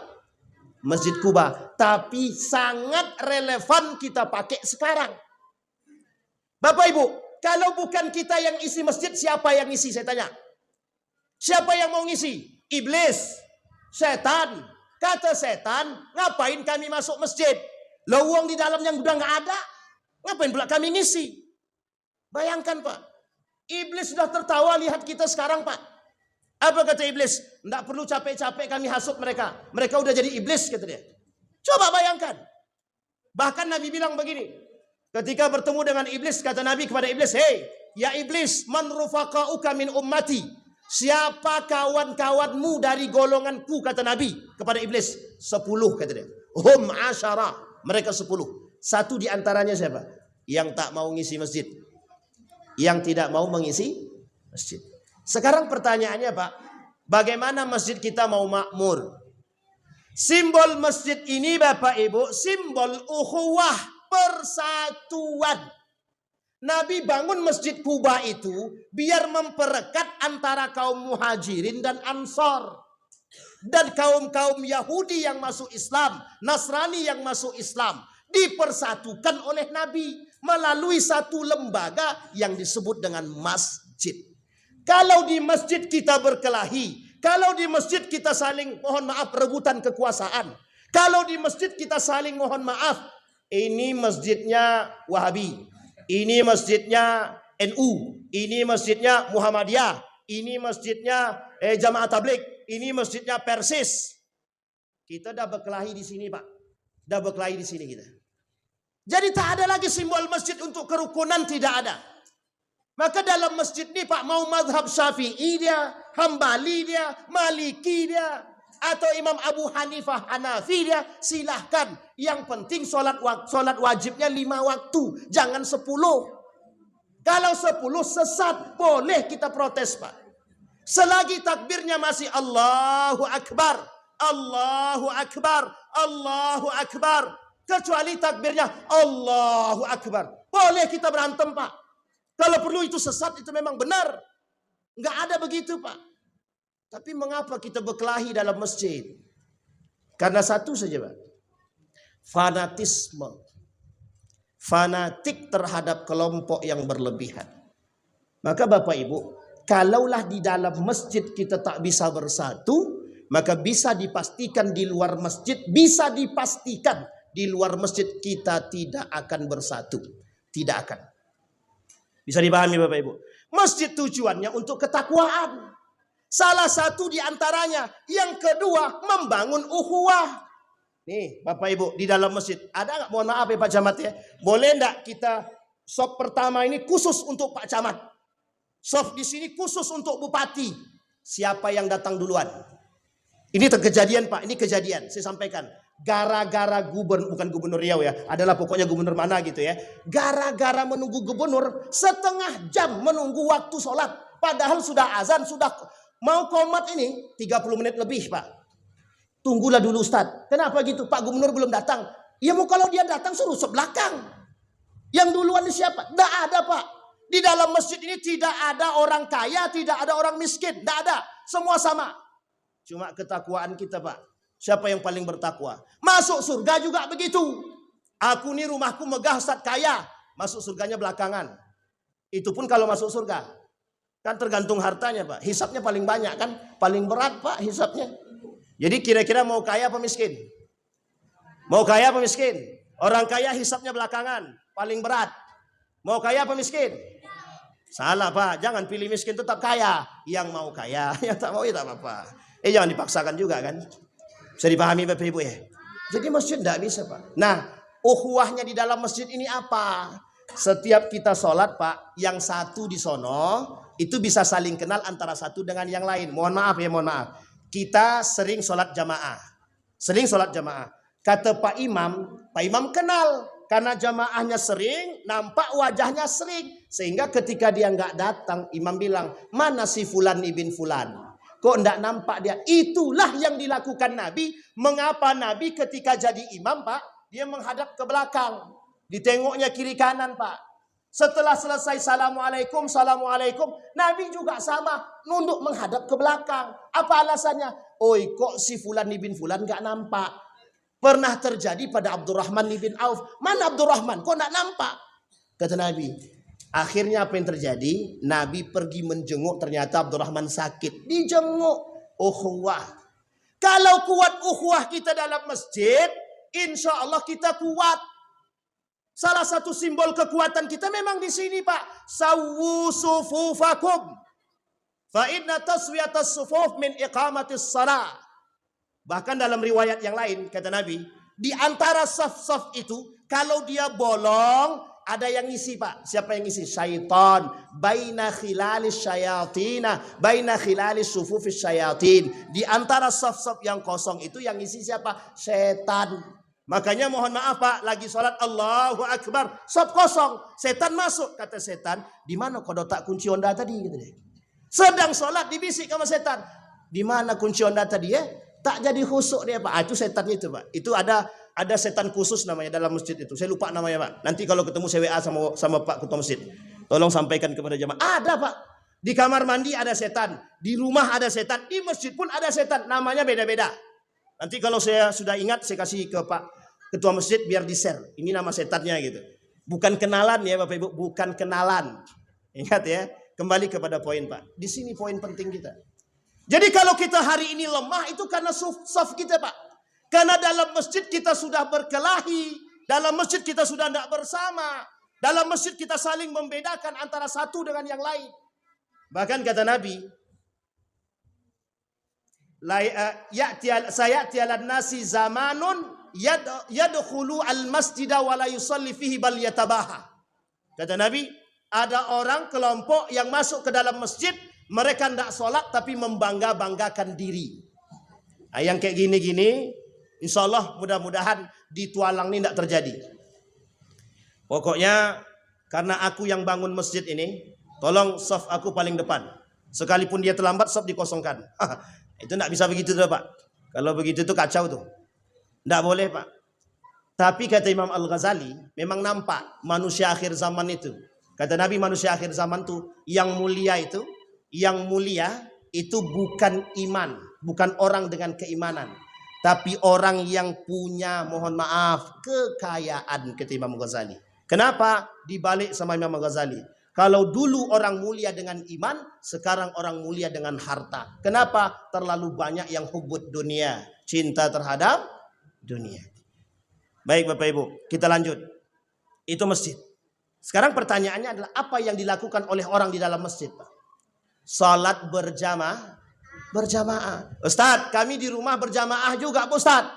Masjid Kuba. Tapi sangat relevan kita pakai sekarang. Bapak Ibu, kalau bukan kita yang isi masjid, siapa yang isi? Saya tanya. Siapa yang mau ngisi? Iblis, setan. Kata setan, ngapain kami masuk masjid? Lah uang di dalam yang udah nggak ada, ngapain pula kami ngisi? Bayangkan Pak, Iblis sudah tertawa lihat kita sekarang Pak. Apa kata Iblis? Nggak perlu capek-capek kami hasut mereka. Mereka udah jadi iblis kata dia. Coba bayangkan. Bahkan Nabi bilang begini. Ketika bertemu dengan iblis, kata Nabi kepada iblis, "Hei, ya iblis, man rufaqauka min ummati?" Siapa kawan-kawanmu dari golonganku, kata Nabi kepada iblis? 10 kata dia. Hum asyara, mereka 10. Satu di antaranya siapa? Yang tak mau ngisi masjid. Yang tidak mau mengisi masjid. Sekarang pertanyaannya Pak, bagaimana masjid kita mau makmur? Simbol masjid ini Bapak Ibu, simbol ukhuwah, persatuan. Nabi bangun Masjid Kuba itu biar memperekat antara kaum muhajirin dan ansor. Dan kaum-kaum Yahudi yang masuk Islam, Nasrani yang masuk Islam, dipersatukan oleh Nabi melalui satu lembaga yang disebut dengan masjid. Kalau di masjid kita berkelahi, kalau di masjid kita saling mohon maaf rebutan kekuasaan, kalau di masjid kita saling mohon maaf, ini masjidnya Wahabi, ini masjidnya NU, ini masjidnya Muhammadiyah, ini masjidnya Jamaah Tabligh, ini masjidnya Persis. Kita dah berkelahi di sini Pak, dah berkelahi di sini kita. Jadi tak ada lagi simbol masjid untuk kerukunan, tidak ada. Maka dalam masjid ini Pak, mau mazhab Syafi'i dia, Hambali dia, Maliki dia, atau Imam Abu Hanifah Hanafi dia, silahkan. Yang penting sholat wajibnya 5 waktu, jangan 10. Kalau 10 sesat, boleh kita protes Pak. Selagi takbirnya masih Allahu Akbar, Allahu Akbar, Allahu Akbar. Kecuali takbirnya Allahu Akbar, boleh kita berantem Pak. Kalau perlu itu sesat, itu memang benar. Enggak ada begitu Pak. Tapi mengapa kita berkelahi dalam masjid? Karena satu saja Pak. Fanatisme. Fanatik terhadap kelompok yang berlebihan. Maka Bapak Ibu, kalaulah di dalam masjid kita tak bisa bersatu, maka bisa dipastikan di luar masjid, bisa dipastikan di luar masjid kita tidak akan bersatu. Tidak akan. Bisa dipahami Bapak Ibu. Masjid tujuannya untuk ketakwaan. Salah satu di antaranya. Yang kedua, membangun ukhuwah. Nih Bapak Ibu, di dalam masjid ada nggak, mohon maaf ya Pak Camat ya, boleh enggak kita sop pertama ini khusus untuk Pak Camat, sop di sini khusus untuk Bupati. Siapa yang datang duluan? Ini terkejadian Pak, ini kejadian saya sampaikan. Gara-gara bukan gubernur Riau ya, adalah pokoknya gubernur mana gitu ya. Gara-gara menunggu gubernur setengah jam menunggu waktu sholat, padahal sudah azan, sudah mau qomat ini 30 menit lebih Pak. Tunggulah dulu Ustadz. Kenapa gitu? Pak Gubernur belum datang. Ya mau kalau dia datang suruh sebelakang. Yang duluan siapa? Tidak ada Pak. Di dalam masjid ini tidak ada orang kaya, tidak ada orang miskin. Tidak ada. Semua sama. Cuma ketakwaan kita Pak. Siapa yang paling bertakwa? Masuk surga juga begitu. Aku nih rumahku megah Ustadz kaya. Masuk surganya belakangan. Itu pun kalau masuk surga. Kan tergantung hartanya Pak. Hisapnya paling banyak kan. Paling berat Pak hisapnya. Jadi kira-kira mau kaya apa miskin? Mau kaya apa miskin? Orang kaya hisapnya belakangan, paling berat. Mau kaya apa miskin? Salah Pak, jangan pilih miskin tetap kaya. Yang mau kaya, yang tak mau ya tak apa-apa. Jangan dipaksakan juga kan. Bisa dipahami Bapak Ibu ya. Jadi masjid tidak bisa Pak. Nah, ukhuwahnya di dalam masjid ini apa? Setiap kita sholat Pak, yang satu di sono itu bisa saling kenal antara satu dengan yang lain. Mohon maaf ya, mohon maaf. Kita sering sholat jamaah. Sering sholat jamaah. Kata Pak Imam kenal. Karena jamaahnya sering, nampak wajahnya sering. Sehingga ketika dia nggak datang, Imam bilang, mana si Fulan ibn Fulan? Kok nggak nampak dia? Itulah yang dilakukan Nabi. Mengapa Nabi ketika jadi imam Pak, dia menghadap ke belakang. Ditengoknya kiri kanan Pak. Setelah selesai Assalamualaikum, Assalamualaikum, Nabi juga sama, nunduk menghadap ke belakang. Apa alasannya? Oi, kok si Fulan ibn Fulan gak nampak? Pernah terjadi pada Abdurrahman ibn Auf. Mana Abdurrahman? Kok gak nampak? Kata Nabi. Akhirnya apa yang terjadi? Nabi pergi menjenguk, ternyata Abdurrahman sakit. Dijenguk. Ukhuwah. Kalau kuat ukhuwah kita dalam masjid, insya Allah kita kuat. Salah satu simbol kekuatan kita memang di sini Pak. Sawwu sufufakum. Fa inna taswiyatas sufuf min iqamatis shalah. Bahkan dalam riwayat yang lain kata Nabi, di antara saf-saf itu kalau dia bolong ada yang ngisi Pak. Siapa yang ngisi? Syaitan. Baina khilalis syayatina, baina khilalis sufufis syayatin. Di antara saf-saf yang kosong itu yang ngisi siapa? Setan. Makanya mohon maaf Pak, lagi sholat Allahu Akbar, sop kosong, setan masuk. Kata setan, di mana kodok tak kunci Honda tadi? Gitu deh. Sedang sholat dibisik sama setan, di mana kunci Honda tadi ya? Tak jadi khusuk dia Pak. Itu setannya itu Pak. Itu ada setan khusus namanya dalam masjid itu. Saya lupa namanya Pak. Nanti kalau ketemu saya WA sama Pak Ketua Masjid, tolong sampaikan kepada jamaah. Ada Pak. Di kamar mandi ada setan, di rumah ada setan, di masjid pun ada setan. Namanya beda-beda. Nanti kalau saya sudah ingat, saya kasih ke Pak Ketua Masjid biar di-share. Ini nama setannya gitu. Bukan kenalan ya Bapak Ibu, bukan kenalan. Ingat ya, kembali kepada poin Pak. Di sini poin penting kita. Jadi kalau kita hari ini lemah itu karena soft kita Pak. Karena dalam masjid kita sudah berkelahi, dalam masjid kita sudah tidak bersama, dalam masjid kita saling membedakan antara satu dengan yang lain. Bahkan kata Nabi, sayati alan nasi zamanun yadkhulu al masjida wa la yusalli fihi bal yatabaha. Kata Nabi, ada orang kelompok yang masuk ke dalam masjid, mereka tidak sholat tapi membangga-banggakan diri. Nah, yang kayak gini-gini, insya Allah mudah-mudahan di Tualang ini tidak terjadi. Pokoknya karena aku yang bangun masjid ini, tolong saf aku paling depan. Sekalipun dia terlambat, saf dikosongkan. Itu tidak bisa begitu tuh Pak. Kalau begitu tuh kacau tuh. Tidak boleh Pak. Tapi kata Imam Al-Ghazali, memang nampak manusia akhir zaman itu. Kata Nabi, manusia akhir zaman tuh yang mulia itu bukan iman, bukan orang dengan keimanan, tapi orang yang punya, mohon maaf, kekayaan, kata Imam Ghazali. Kenapa dibalik sama Imam Ghazali? Kalau dulu orang mulia dengan iman, sekarang orang mulia dengan harta. Kenapa? Terlalu banyak yang hubud dunia, cinta terhadap dunia. Baik Bapak Ibu, kita lanjut. Itu masjid. Sekarang pertanyaannya adalah apa yang dilakukan oleh orang di dalam masjid Pak? Salat berjamaah. Ustaz, kami di rumah berjamaah juga Ustaz.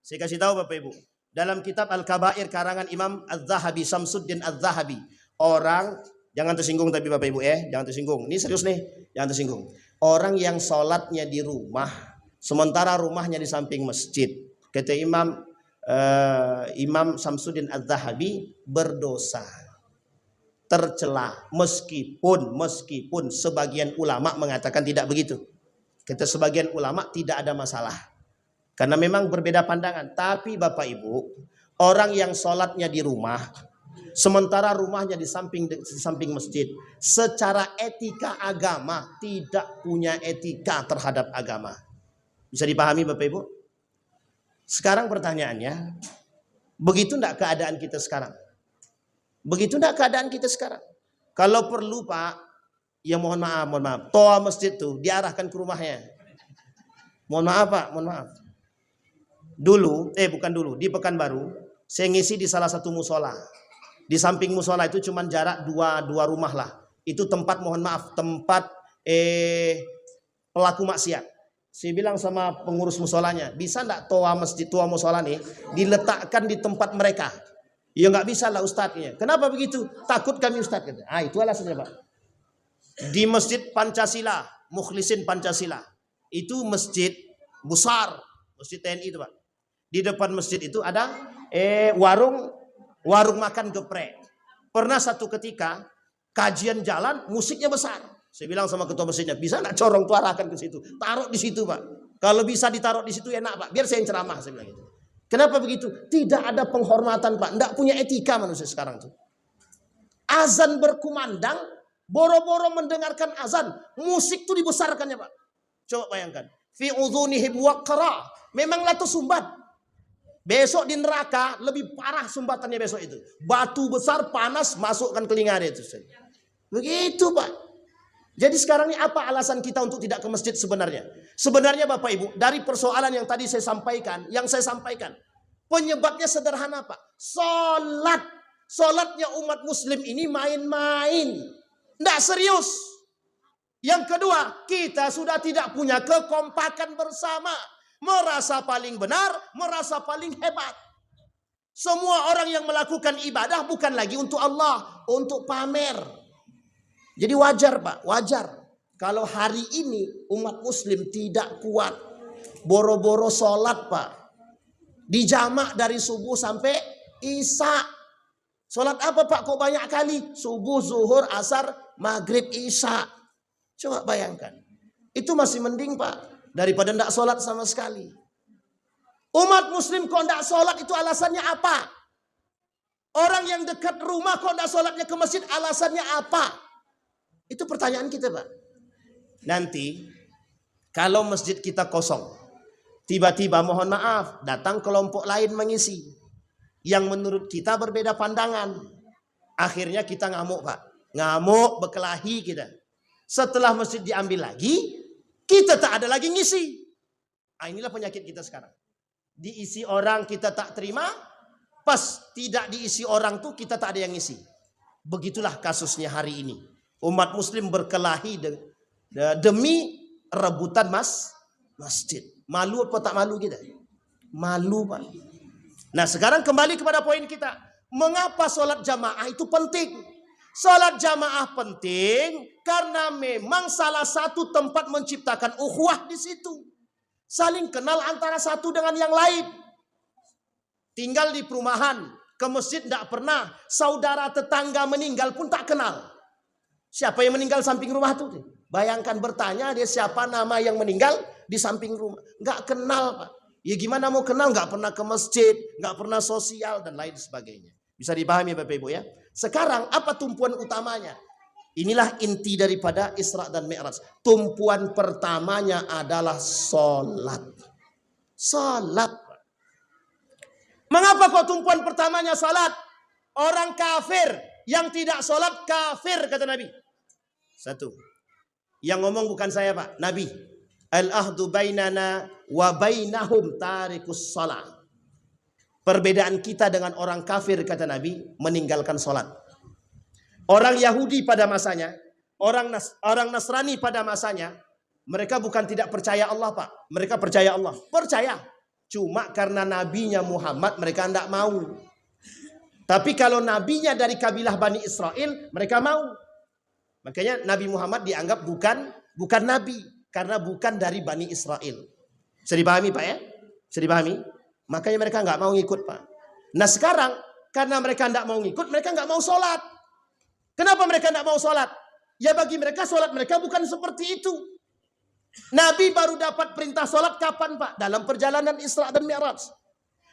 Saya kasih tahu Bapak Ibu. Dalam kitab Al-Kabair karangan Imam Az-Zahabi, Samsuddin Az-Zahabi. Orang, jangan tersinggung tapi Bapak Ibu ya. Jangan tersinggung. Ini serius nih. Jangan tersinggung. Orang yang salatnya di rumah, sementara rumahnya di samping masjid. Kata Imam Samsuddin Az-Zahabi, berdosa. Tercela, meskipun sebagian ulama mengatakan tidak begitu. Kata sebagian ulama tidak ada masalah, karena memang berbeda pandangan. Tapi Bapak Ibu, orang yang sholatnya di rumah, sementara rumahnya di samping masjid, secara etika agama tidak punya etika terhadap agama. Bisa dipahami Bapak Ibu? Sekarang pertanyaannya, begitu enggak keadaan kita sekarang? Begitu enggak keadaan kita sekarang? Kalau perlu Pak, ya mohon maaf. Toa masjid tuh diarahkan ke rumahnya. Mohon maaf Pak, mohon maaf. Bukan dulu, di Pekanbaru, saya ngisi di salah satu musola. Di samping musola itu cuma jarak dua rumah lah. Itu tempat, mohon maaf, tempat pelaku maksiat. Saya bilang sama pengurus musolanya, bisa enggak toa musola nih diletakkan di tempat mereka? Ya nggak bisa lah Ustadznya. Kenapa begitu? Takut kami Ustadz. Itu alasannya Pak. Di Masjid Pancasila, Mukhlisin Pancasila, itu masjid besar, masjid TNI itu Pak. Di depan masjid itu ada warung makan geprek. Pernah satu ketika kajian jalan, musiknya besar. Saya bilang sama ketua masjidnya, bisa nggak corong tuh arahkan ke situ, taruh di situ Pak. Kalau bisa ditaruh di situ enak Pak, biar saya yang ceramah, saya bilang gitu. Kenapa begitu? Tidak ada penghormatan Pak. Tidak punya etika manusia sekarang tuh. Azan berkumandang, boro-boro mendengarkan azan, musik tuh dibesarkannya Pak. Coba bayangkan. Fi udhunihim waqra. Memanglah tuh sumbat. Besok di neraka lebih parah sumbatannya besok itu. Batu besar panas masukkan telinga dia itu. Begitu Pak. Jadi sekarang ini apa alasan kita untuk tidak ke masjid sebenarnya? Sebenarnya Bapak Ibu, dari persoalan yang tadi saya sampaikan, penyebabnya sederhana Pak. Solatnya umat muslim ini main-main. Tidak serius. Yang kedua, kita sudah tidak punya kekompakan bersama. Merasa paling benar, merasa paling hebat. Semua orang yang melakukan ibadah bukan lagi untuk Allah, untuk pamer. Jadi wajar Pak, wajar. Kalau hari ini umat muslim tidak kuat, boro-boro sholat Pak. Dijamak dari subuh sampai isya. Sholat apa Pak kok banyak kali? Subuh, zuhur, asar, maghrib, isya. Coba bayangkan. Itu masih mending Pak daripada tidak sholat sama sekali. Umat muslim kok tidak sholat itu alasannya apa? Orang yang dekat rumah kok tidak sholatnya ke masjid alasannya apa? Itu pertanyaan kita Pak. Nanti kalau masjid kita kosong, tiba-tiba mohon maaf datang kelompok lain mengisi. Yang menurut kita berbeda pandangan. Akhirnya kita ngamuk Pak. Ngamuk, berkelahi kita. Setelah masjid diambil lagi, kita tak ada lagi ngisi. Inilah penyakit kita sekarang. Diisi orang kita tak terima, pas tidak diisi orang tuh kita tak ada yang ngisi. Begitulah kasusnya hari ini. Umat muslim berkelahi demi rebutan masjid. Malu apa tak malu kita? Malu Pak. Nah sekarang kembali kepada poin kita. Mengapa sholat jamaah itu penting? Sholat jamaah penting karena memang salah satu tempat menciptakan ukhuwah di situ. Saling kenal antara satu dengan yang lain. Tinggal di perumahan, ke masjid tidak pernah. Saudara tetangga meninggal pun tak kenal. Siapa yang meninggal samping rumah itu? Bayangkan bertanya dia siapa nama yang meninggal di samping rumah. Nggak kenal Pak. Ya gimana mau kenal, nggak pernah ke masjid, nggak pernah sosial dan lain sebagainya. Bisa dipahami Bapak Ibu ya. Sekarang apa tumpuan utamanya? Inilah inti daripada Isra dan Mi'raj. Tumpuan pertamanya adalah sholat. Sholat. Mengapa kok tumpuan pertamanya sholat? Orang kafir yang tidak sholat kafir kata Nabi. Satu. Yang ngomong bukan saya Pak, Nabi. Al-ahdu bainana wa bainahum tarikus shalah. Perbedaan kita dengan orang kafir kata Nabi meninggalkan sholat. Orang Yahudi pada masanya, orang Nasrani pada masanya, mereka bukan tidak percaya Allah Pak. Mereka percaya Allah. Percaya. Cuma karena nabinya Muhammad mereka tidak mau. Tapi kalau nabinya dari kabilah Bani Israel mereka mau. Makanya Nabi Muhammad dianggap bukan nabi. Karena bukan dari Bani Israel. Bisa dipahami Pak ya? Bisa dipahami? Makanya mereka nggak mau ngikut Pak. Nah sekarang karena mereka nggak mau ngikut, mereka nggak mau sholat. Kenapa mereka nggak mau sholat? Ya bagi mereka sholat mereka bukan seperti itu. Nabi baru dapat perintah sholat kapan Pak? Dalam perjalanan Isra dan Mi'raj.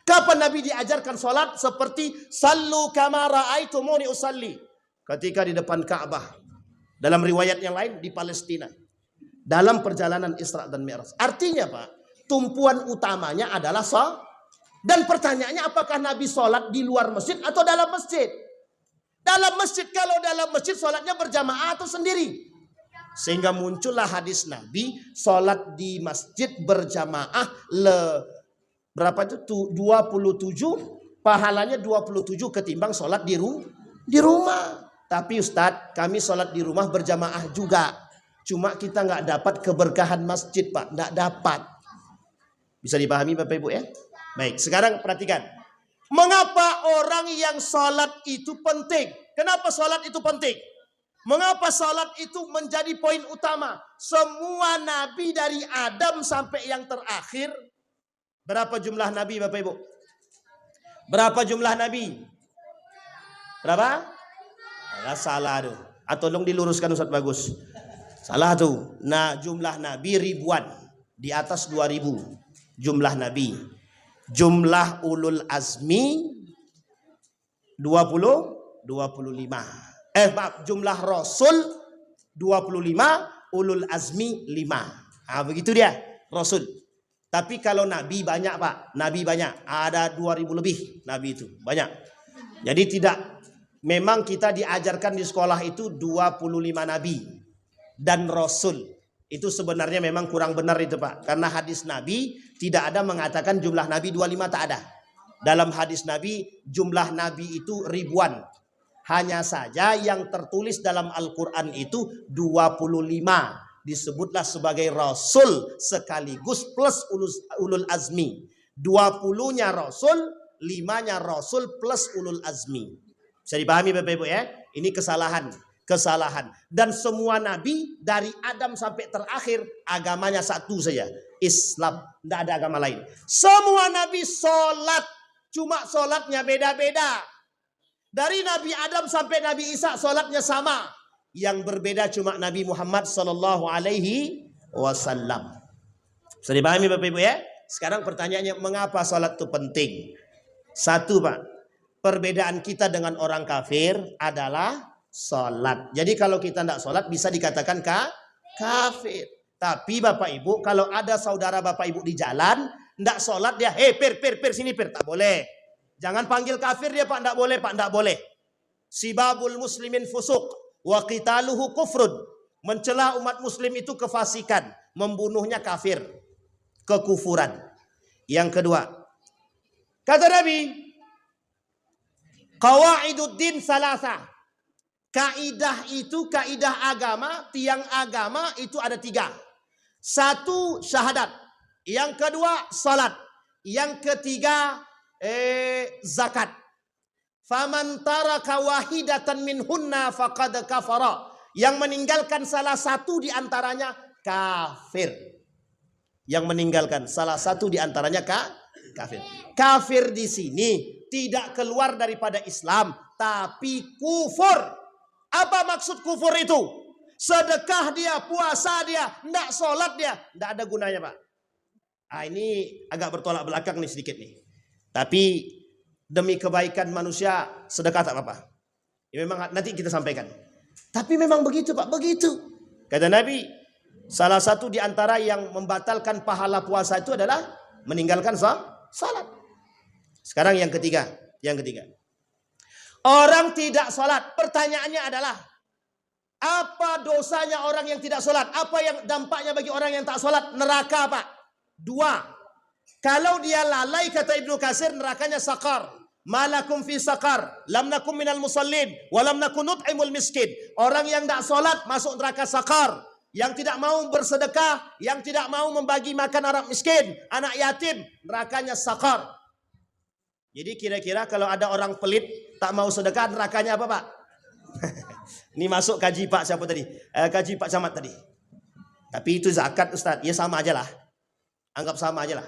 Kapan Nabi diajarkan sholat? Seperti sallu kama ra'aitumuni usalli. Ketika di depan Ka'bah. Dalam riwayat yang lain di Palestina. Dalam perjalanan Isra dan Mi'raj. Artinya Pak, tumpuan utamanya adalah sholat. Dan pertanyaannya apakah Nabi sholat di luar masjid atau dalam masjid? Dalam masjid, kalau dalam masjid sholatnya berjamaah atau sendiri. Sehingga muncullah hadis Nabi, sholat di masjid berjamaah berapa itu? 27, pahalanya 27 ketimbang sholat di rumah. Tapi Ustadz, kami sholat di rumah berjamaah juga. Cuma kita nggak dapat keberkahan masjid Pak, nggak dapat. Bisa dipahami Bapak Ibu ya? Baik, sekarang perhatikan. Mengapa orang yang sholat itu penting? Kenapa sholat itu penting? Mengapa sholat itu menjadi poin utama? Semua nabi dari Adam sampai yang terakhir. Berapa jumlah nabi Bapak Ibu? Berapa jumlah nabi? Berapa? Salah tuh. Tolong diluruskan Ustaz Bagus. Salah tuh. Nah jumlah nabi ribuan. Di atas 2000 jumlah nabi. Jumlah ulul azmi 25. Jumlah rasul 25, ulul azmi 5. Begitu dia rasul. Tapi kalau nabi banyak Pak. Nabi banyak. Ada 2000 lebih nabi itu. Banyak. Jadi tidak. Memang kita diajarkan di sekolah itu 25 nabi. Dan rasul. Itu sebenarnya memang kurang benar itu Pak. Karena hadis Nabi tidak ada mengatakan jumlah Nabi 25, tak ada. Dalam hadis Nabi jumlah Nabi itu ribuan. Hanya saja yang tertulis dalam Al-Quran itu 25. Disebutlah sebagai Rasul sekaligus plus ulul azmi. 20-nya Rasul, 5-nya Rasul plus ulul azmi. Bisa dipahami Bapak Ibu ya? Ini kesalahan. Dan semua nabi dari Adam sampai terakhir agamanya satu saja. Islam. Tidak ada agama lain. Semua nabi sholat. Cuma sholatnya beda-beda. Dari Nabi Adam sampai Nabi Isa sholatnya sama. Yang berbeda cuma Nabi Muhammad sallallahu alaihi wasallam. Sudah dipahami Bapak Ibu ya? Sekarang pertanyaannya, mengapa sholat itu penting? Satu Pak, perbedaan kita dengan orang kafir adalah sholat. Jadi kalau kita tidak sholat bisa dikatakan kafir. Tapi Bapak Ibu, kalau ada saudara Bapak Ibu di jalan, tidak sholat dia, pir sini pir, tak boleh. Jangan panggil kafir dia Pak, tidak boleh Pak, tidak boleh. Sibabul muslimin fusuk, wa qitaluhu kufrun. Mencela umat muslim itu kefasikan, membunuhnya kafir, kekufuran. Yang kedua, kata Nabi, qawaiduddin salasa. Kaidah itu, kaidah agama, tiang agama itu ada 3. 1 syahadat, yang kedua salat, yang ketiga zakat. Faman taraka wahidatan minhunna faqad kafara. Yang meninggalkan salah satu di antaranya kafir. Yang meninggalkan salah satu di antaranya kafir. Kafir di sini tidak keluar daripada Islam, tapi kufur. Apa maksud kufur itu? Sedekah dia, puasa dia, tidak sholat dia, tidak ada gunanya Pak. Ini agak bertolak belakang nih sedikit nih. Tapi demi kebaikan manusia sedekah tak apa-apa. Ya, memang nanti kita sampaikan. Tapi memang begitu Pak, begitu. Kata Nabi, salah satu di antara yang membatalkan pahala puasa itu adalah meninggalkan salat. Sekarang yang ketiga. Orang tidak salat. Pertanyaannya adalah, apa dosanya orang yang tidak salat? Apa yang dampaknya bagi orang yang tak salat? Neraka Pak. 2. Kalau dia lalai, kata Ibnu Katsir, nerakanya sakar. Malakum fi sakar, lam nakum minal musallin, walam nakun nut'imul miskin. Orang yang tak salat masuk neraka sakar. Yang tidak mau bersedekah, yang tidak mau membagi makan orang miskin, anak yatim, nerakanya sakar. Jadi kira-kira kalau ada orang pelit tak mau sedekah, nerakanya apa Pak? Ini masuk kaji Pak siapa tadi? Kaji Pak Camat tadi. Tapi itu zakat Ustaz, ya sama aja lah. Anggap sama aja lah.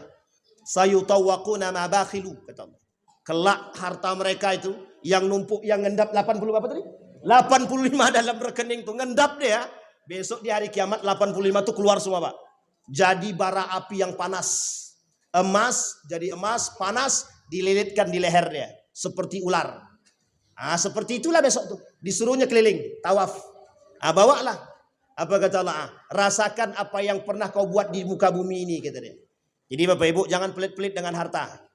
Sayutawwaquna ma bakhilu, kata Allah. Kelak harta mereka itu yang numpuk, yang ngendap 80 apa tadi? 85 dalam rekening tuh ngendap dia. Besok di hari kiamat 85 itu keluar semua Pak. Jadi bara api yang panas. Emas, jadi emas panas dililitkan di lehernya seperti ular. Seperti itulah besok tuh. Disuruhnya keliling, tawaf. Bawalah. Apa kata Allah? Rasakan apa yang pernah kau buat di muka bumi ini, kata dia. Jadi Bapak Ibu jangan pelit-pelit dengan harta.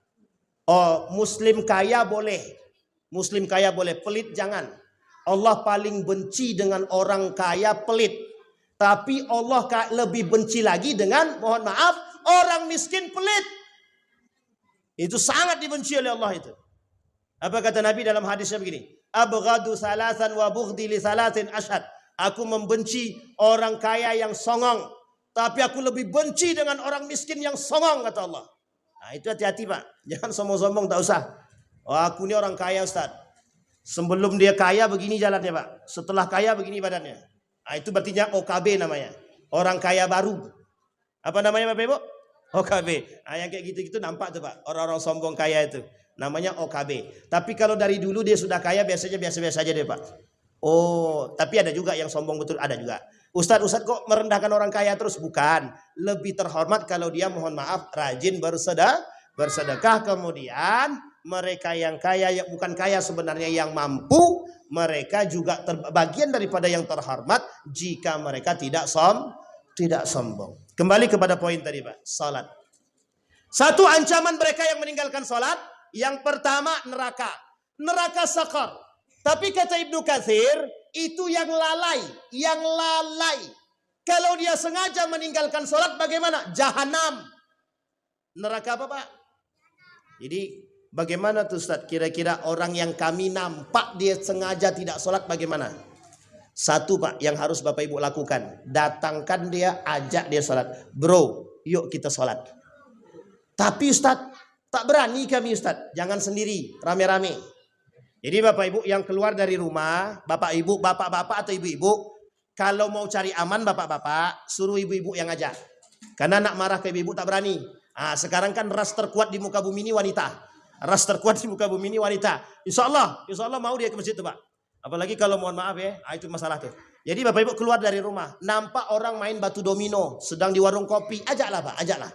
Muslim kaya boleh. Muslim kaya boleh, pelit jangan. Allah paling benci dengan orang kaya pelit. Tapi Allah lebih benci lagi dengan, mohon maaf, orang miskin pelit. Itu sangat dibenci oleh Allah itu. Apa kata Nabi dalam hadisnya begini? Abghadu salasan wa bughdi li salasin ashad. Aku membenci orang kaya yang songong, tapi aku lebih benci dengan orang miskin yang songong, kata Allah. Itu hati-hati Pak. Jangan sombong-sombong, tak usah. Aku ini orang kaya Ustaz. Sebelum dia kaya begini jalannya Pak. Setelah kaya begini badannya. Itu berarti OKB namanya. Orang kaya baru. Apa namanya Bapak Ibu? OKB. Yang kayak gitu-gitu nampak tuh Pak. Orang-orang sombong kaya itu. Namanya OKB. Tapi kalau dari dulu dia sudah kaya, biasanya biasa-biasa aja deh Pak. Tapi ada juga yang sombong betul, ada juga. Ustadz kok merendahkan orang kaya terus? Bukan. Lebih terhormat kalau dia, mohon maaf, rajin bersedekah. Kemudian mereka yang kaya, yang bukan kaya sebenarnya, yang mampu, mereka juga bagian daripada yang terhormat jika mereka tidak sombong. Kembali kepada poin tadi Pak, salat. Satu ancaman mereka yang meninggalkan salat. Yang pertama neraka sakar. Tapi kata Ibnu Katsir, itu yang lalai. Kalau dia sengaja meninggalkan sholat bagaimana? Jahanam. Neraka apa Pak? Jadi bagaimana tuh Ustaz? Kira-kira orang yang kami nampak dia sengaja tidak sholat bagaimana? Satu Pak yang harus Bapak Ibu lakukan. Datangkan dia, ajak dia sholat. Bro, yuk kita sholat. Tapi Ustaz, tak berani kami Ustaz. Jangan sendiri, rame-rame. Jadi Bapak Ibu yang keluar dari rumah, Bapak Ibu, bapak-bapak atau ibu-ibu, kalau mau cari aman bapak-bapak, suruh ibu-ibu yang ngajak. Karena nak marah ke ibu tak berani. Sekarang kan ras terkuat di muka bumi ini wanita. Ras terkuat di muka bumi ini wanita. Insya Allah mau dia ke masjid tuh Pak. Apalagi kalau mohon maaf ya, itu masalah tuh. Jadi Bapak Ibu keluar dari rumah, nampak orang main batu domino, sedang di warung kopi, ajaklah Pak, ajaklah.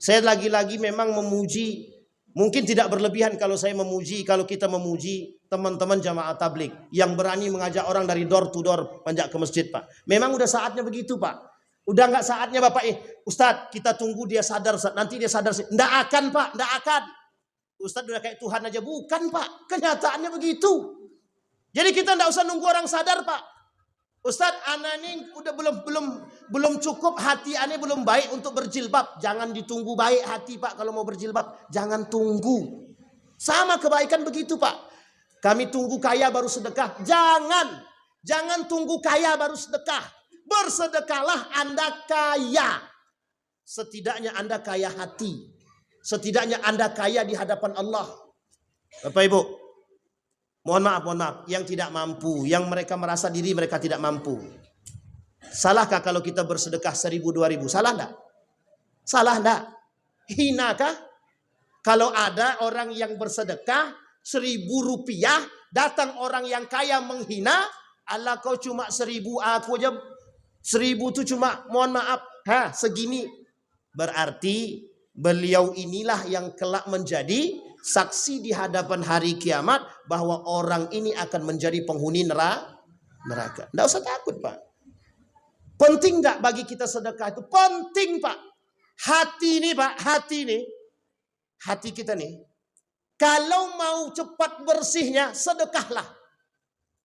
Saya lagi-lagi memang memuji. Mungkin tidak berlebihan kalau saya memuji, kalau kita memuji teman-teman jamaah tablik yang berani mengajak orang dari door to door panjak ke masjid Pak. Memang udah saatnya begitu Pak. Udah nggak saatnya Bapak Ustadz kita tunggu dia sadar, nanti dia sadar. Nggak akan Pak, nggak akan. Ustadz udah kayak Tuhan aja, bukan Pak. Kenyataannya begitu. Jadi kita nggak usah nunggu orang sadar Pak. Ustadz, anak ini udah belum cukup, hati aneh belum baik untuk berjilbab. Jangan ditunggu baik hati Pak kalau mau berjilbab. Jangan tunggu. Sama kebaikan begitu Pak. Kami tunggu kaya baru sedekah. Jangan tunggu kaya baru sedekah. Bersedekahlah Anda kaya. Setidaknya Anda kaya hati. Setidaknya Anda kaya di hadapan Allah. Bapak Ibu. Mohon maaf, yang tidak mampu, yang mereka merasa diri mereka tidak mampu. Salahkah kalau kita bersedekah 1.000, 2.000? Salah enggak? Salah enggak? Hina kah? Kalau ada orang yang bersedekah 1.000 rupiah, datang orang yang kaya menghina, Allah kau cuma 1.000, aku aja 1.000 itu cuma, mohon maaf, segini. Berarti beliau inilah yang kelak menjadi saksi di hadapan hari kiamat bahwa orang ini akan menjadi penghuni neraka. Tidak usah takut Pak. Penting nggak bagi kita sedekah itu? Penting Pak. Hati ini Pak, hati kita nih. Kalau mau cepat bersihnya, sedekahlah.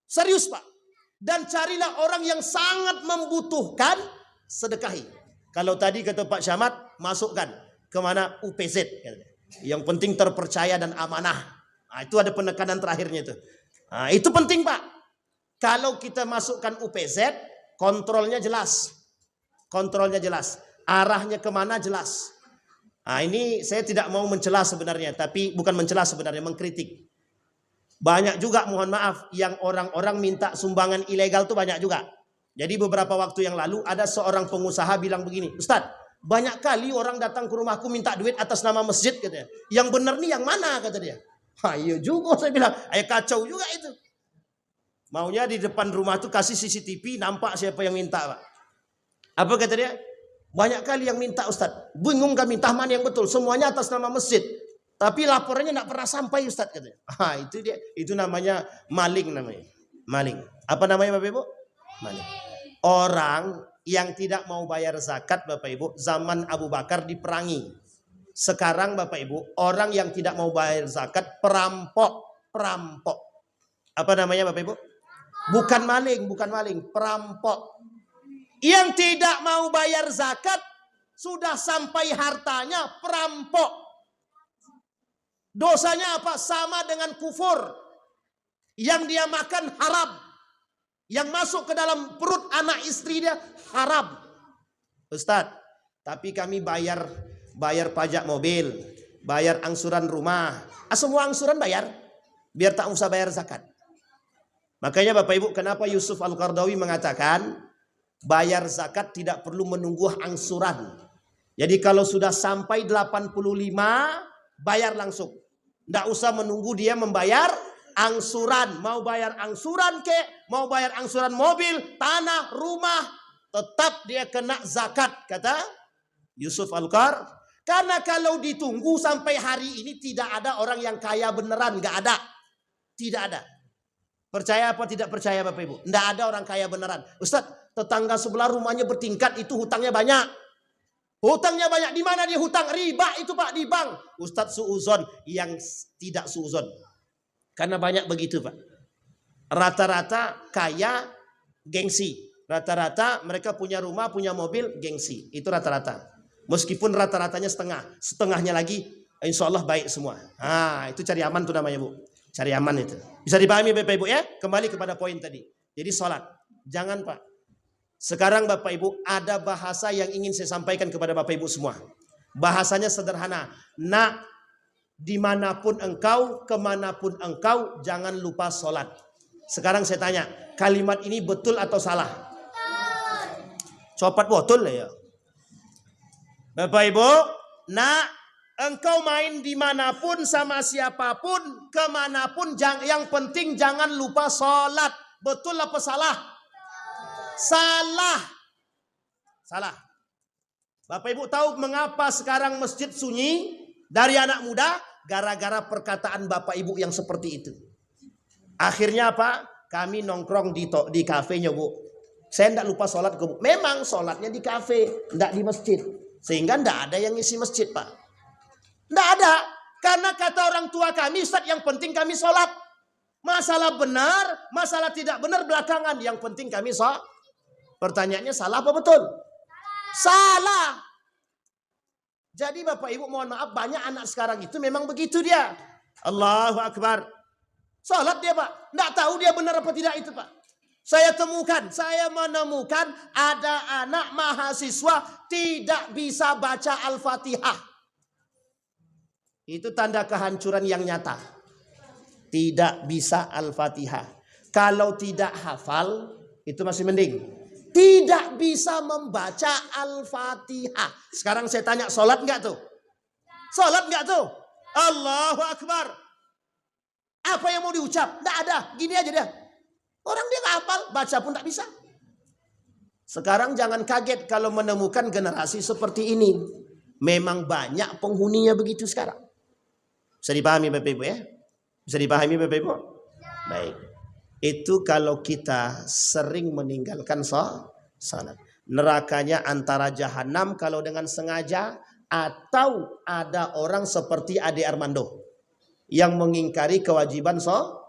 Serius Pak. Dan carilah orang yang sangat membutuhkan, sedekahi. Kalau tadi kata Pak Camat, masukkan kemana UPZ. Yang penting terpercaya dan amanah. Itu ada penekanan terakhirnya itu. Itu penting Pak. Kalau kita masukkan UPZ, kontrolnya jelas. Kontrolnya jelas. Arahnya kemana jelas. Ini saya tidak mau mencela sebenarnya. Tapi bukan mencela sebenarnya, mengkritik. Banyak juga mohon maaf yang orang-orang minta sumbangan ilegal tuh banyak juga. Jadi beberapa waktu yang lalu ada seorang pengusaha bilang begini, Ustadz, banyak kali orang datang ke rumahku minta duit atas nama masjid katanya. Yang benar nih yang mana kata dia. Iya juga saya bilang. Kacau juga itu. Maunya di depan rumah tuh kasih CCTV nampak siapa yang minta Pak. Apa kata dia? Banyak kali yang minta Ustadz. Bingung kami entah mana yang betul. Semuanya atas nama masjid. Tapi laporannya tidak pernah sampai Ustadz katanya. Itu dia. Itu namanya maling namanya. Maling. Apa namanya Bapak Ibu? Maling. Orang yang tidak mau bayar zakat Bapak Ibu, zaman Abu Bakar diperangi. Sekarang Bapak Ibu, orang yang tidak mau bayar zakat perampok. Apa namanya Bapak Ibu? Bukan maling, perampok. Yang tidak mau bayar zakat sudah sampai hartanya perampok. Dosanya apa? Sama dengan kufur. Yang dia makan haram. Yang masuk ke dalam perut anak istri dia haram. Ustadz, tapi kami bayar pajak mobil, bayar angsuran rumah. Semua angsuran bayar, biar tak usah bayar zakat. Makanya Bapak Ibu, kenapa Yusuf Al-Qaradawi mengatakan bayar zakat tidak perlu menunggu angsuran. Jadi kalau sudah sampai 85, bayar langsung. Tidak usah menunggu dia membayar angsuran. Mau bayar angsuran mau bayar angsuran mobil, tanah, rumah, tetap dia kena zakat, kata Yusuf Al-Qaradawi. Karena kalau ditunggu sampai hari ini tidak ada orang yang kaya beneran, nggak ada. Tidak ada. Percaya apa tidak percaya Bapak Ibu? Nggak ada orang kaya beneran. Ustadz, tetangga sebelah rumahnya bertingkat itu hutangnya banyak. Hutangnya banyak. Di mana dia hutang? Riba itu Pak, di bank. Ustadz suuzon, yang tidak suuzon. Karena banyak begitu Pak. Rata-rata kaya gengsi. Rata-rata mereka punya rumah, punya mobil, gengsi. Itu rata-rata. Meskipun rata-ratanya setengah. Setengahnya lagi insya Allah baik semua. Itu cari aman tuh namanya Bu. Cari aman itu. Bisa dipahami Bapak Ibu ya? Kembali kepada poin tadi. Jadi sholat. Jangan Pak. Sekarang Bapak Ibu ada bahasa yang ingin saya sampaikan kepada Bapak Ibu semua. Bahasanya sederhana. Nak, dimanapun engkau, kemanapun engkau, jangan lupa sholat. Sekarang saya tanya, kalimat ini betul atau salah? Copat betul lah ya. Bapak Ibu, nak, engkau main dimanapun sama siapapun, kemanapun, yang penting jangan lupa sholat. Betul apa salah? Salah. Salah. Bapak Ibu tahu mengapa sekarang masjid sunyi dari anak muda? Gara-gara perkataan Bapak Ibu yang seperti itu. Akhirnya apa? Kami nongkrong di kafenya, Bu. Saya tidak lupa sholat ke Bu. Memang sholatnya di kafe, tidak di masjid. Sehingga tidak ada yang ngisi masjid, Pak. Tidak ada. Karena kata orang tua kami, Ustaz, yang penting kami sholat. Masalah benar, masalah tidak benar belakangan. Yang penting kami sholat. Pertanyaannya salah apa betul? Salah. Jadi Bapak Ibu mohon maaf, banyak anak sekarang itu memang begitu dia. Allahu Akbar. Sholat dia, Pak. Tidak tahu dia benar apa tidak itu, Pak. Saya menemukan ada anak mahasiswa tidak bisa baca Al-Fatihah. Itu tanda kehancuran yang nyata. Tidak bisa Al-Fatihah. Kalau tidak hafal, itu masih mending. Tidak bisa membaca Al-Fatihah. Sekarang saya tanya, sholat enggak tuh? Sholat enggak tuh? Allahu Akbar. Apa yang mau diucap? Tidak ada. Gini aja dia. Orang dia nggak hafal, baca pun tak bisa. Sekarang jangan kaget kalau menemukan generasi seperti ini. Memang banyak penghuninya begitu sekarang. Bisa dipahami Bapak Ibu ya? Bisa dipahami Bapak Ibu? Baik. Itu kalau kita sering meninggalkan salat. Nerakanya antara jahanam kalau dengan sengaja, atau ada orang seperti Ade Armando yang mengingkari kewajiban sholat.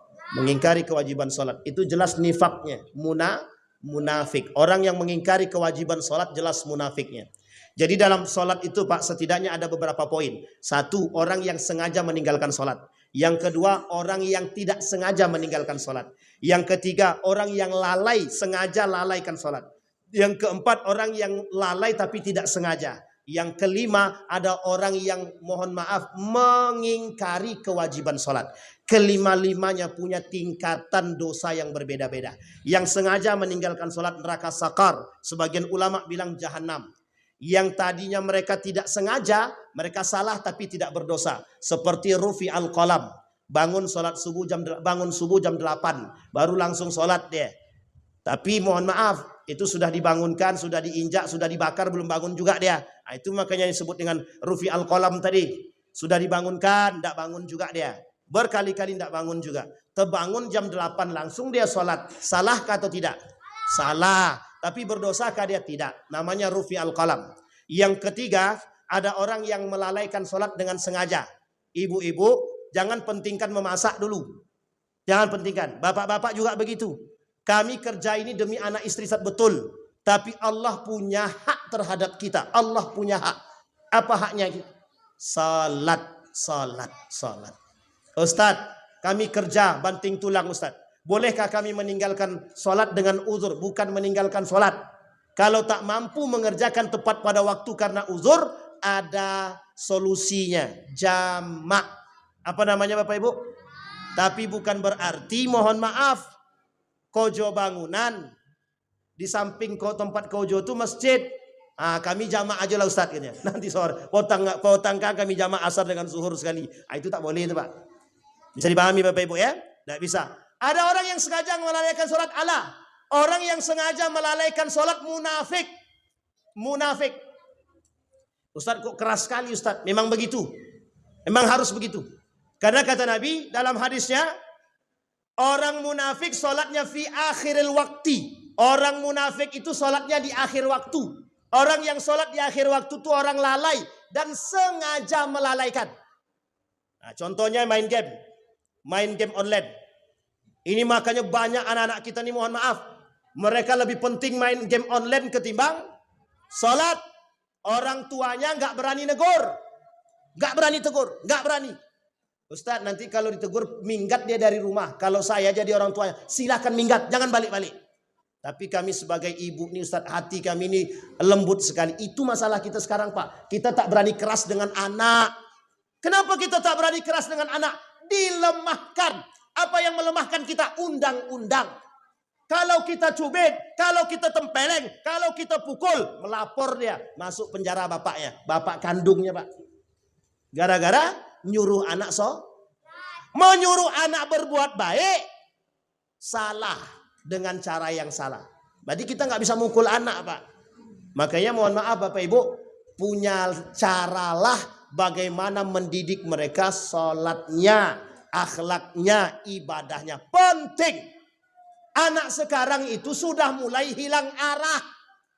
Itu jelas nifaknya, munafik. Orang yang mengingkari kewajiban sholat jelas munafiknya. Jadi dalam sholat itu Pak, setidaknya ada beberapa poin. Satu, orang yang sengaja meninggalkan sholat. Yang kedua, orang yang tidak sengaja meninggalkan sholat. Yang ketiga, orang yang sengaja lalaikan sholat. Yang keempat, orang yang lalai tapi tidak sengaja. Yang kelima, ada orang yang mohon maaf mengingkari kewajiban sholat. Kelima-limanya punya tingkatan dosa yang berbeda-beda. Yang sengaja meninggalkan sholat neraka sakar. Sebagian ulama bilang jahanam. Yang tadinya mereka tidak sengaja, mereka salah tapi tidak berdosa. Seperti Rufi al-Qalam. Bangun subuh jam 8. Baru langsung sholat dia. Tapi mohon maaf, itu sudah dibangunkan, sudah diinjak, sudah dibakar, belum bangun juga dia. Nah, itu makanya disebut dengan Rufi al-Qalam tadi. Sudah dibangunkan, tidak bangun juga dia. Berkali-kali tidak bangun juga. Terbangun jam 8 langsung dia sholat. Salahkah atau tidak? Salah. Tapi berdosakah dia? Tidak. Namanya Rufi al-Qalam. Yang ketiga, ada orang yang melalaikan sholat dengan sengaja. Ibu-ibu, jangan pentingkan memasak dulu. Jangan pentingkan. Bapak-bapak juga begitu. Kami kerja ini demi anak istri betul. Tapi Allah punya hak terhadap kita. Allah punya hak. Apa haknya? Salat. Ustadz, kami kerja banting tulang Ustadz. Bolehkah kami meninggalkan sholat dengan uzur? Bukan meninggalkan sholat. Kalau tak mampu mengerjakan tepat pada waktu karena uzur, ada solusinya. Jamak. Apa namanya Bapak Ibu? Tapi bukan berarti mohon maaf, kojo bangunan di samping tempat kojo itu masjid. Kami jamak aja lah Ustadz gitu. Nanti sore potangkan kami jamak asar dengan zuhur sekali. Itu tak boleh itu Pak. Bisa dipahami Bapak Ibu ya? Tidak bisa. Ada orang yang sengaja melalaikan sholat Allah. Orang yang sengaja melalaikan sholat munafik. Munafik. Ustadz kok keras sekali Ustadz. Memang begitu. Memang harus begitu. Karena kata Nabi dalam hadisnya, orang munafik sholatnya fi akhiril wakti. Orang munafik itu sholatnya di akhir waktu. Orang yang sholat di akhir waktu itu orang lalai dan sengaja melalaikan. Nah, contohnya main game online. Ini makanya banyak anak-anak kita ini mohon maaf, mereka lebih penting main game online ketimbang sholat. Orang tuanya nggak berani negur, nggak berani tegur, nggak berani. Ustadz, nanti kalau ditegur minggat dia dari rumah. Kalau saya jadi orang tuanya, silahkan minggat, jangan balik-balik. Tapi kami sebagai ibu nih Ustadz, hati kami ini lembut sekali. Itu masalah kita sekarang Pak. Kita tak berani keras dengan anak. Kenapa kita tak berani keras dengan anak? Dilemahkan. Apa yang melemahkan kita? Undang-undang. Kalau kita cubit, kalau kita tempeleng, kalau kita pukul, melapor dia, masuk penjara bapaknya, bapak kandungnya Pak. Gara-gara nyuruh anak menyuruh anak berbuat baik, salah dengan cara yang salah. Berarti kita nggak bisa mukul anak Pak. Makanya mohon maaf Bapak Ibu, punya caralah bagaimana mendidik mereka sholatnya, akhlaknya, ibadahnya. Penting. Anak sekarang itu sudah mulai hilang arah.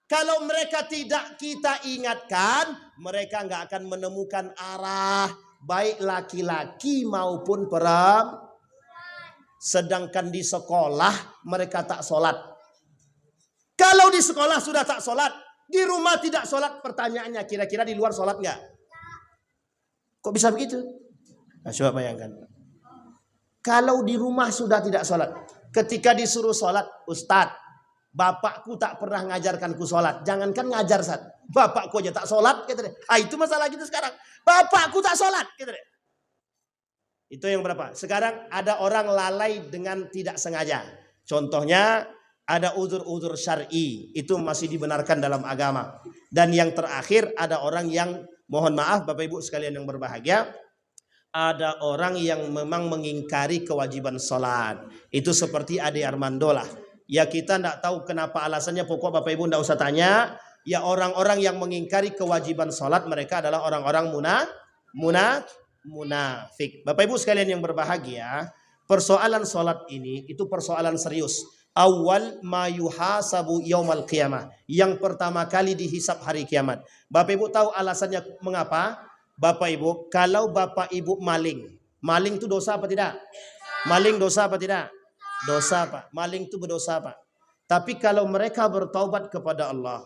Kalau mereka tidak kita ingatkan, mereka nggak akan menemukan arah. Baik laki-laki maupun perempuan. Sedangkan di sekolah mereka tak sholat. Kalau di sekolah sudah tak sholat, di rumah tidak sholat, pertanyaannya kira-kira di luar sholat nggak? Kok bisa begitu? Nah, coba bayangkan. Kalau di rumah sudah tidak sholat, ketika disuruh sholat, Ustadz, bapakku tak pernah ngajarkanku sholat. Jangankan ngajar, Ustadz, bapakku aja tak sholat. Gitu deh. Itu masalah kita sekarang. Bapakku tak sholat. Gitu deh. Itu yang berapa? Sekarang ada orang lalai dengan tidak sengaja. Contohnya ada uzur-uzur syar'i. Itu masih dibenarkan dalam agama. Dan yang terakhir ada orang yang, mohon maaf Bapak Ibu sekalian yang berbahagia, ada orang yang memang mengingkari kewajiban sholat. Itu seperti Ade Armando lah. Ya kita tidak tahu kenapa alasannya, pokok Bapak Ibu tidak usah tanya. Ya orang-orang yang mengingkari kewajiban sholat, mereka adalah orang-orang munafik. Bapak Ibu sekalian yang berbahagia, persoalan sholat ini itu persoalan serius. Awal ma yuhasabu yaumal qiyamah. Yang pertama kali dihisab hari kiamat. Bapak Ibu tahu alasannya mengapa? Bapak Ibu, kalau Bapak Ibu maling itu dosa apa tidak? Maling dosa apa tidak? Dosa Pak. Maling itu berdosa Pak. Tapi kalau mereka bertaubat kepada Allah,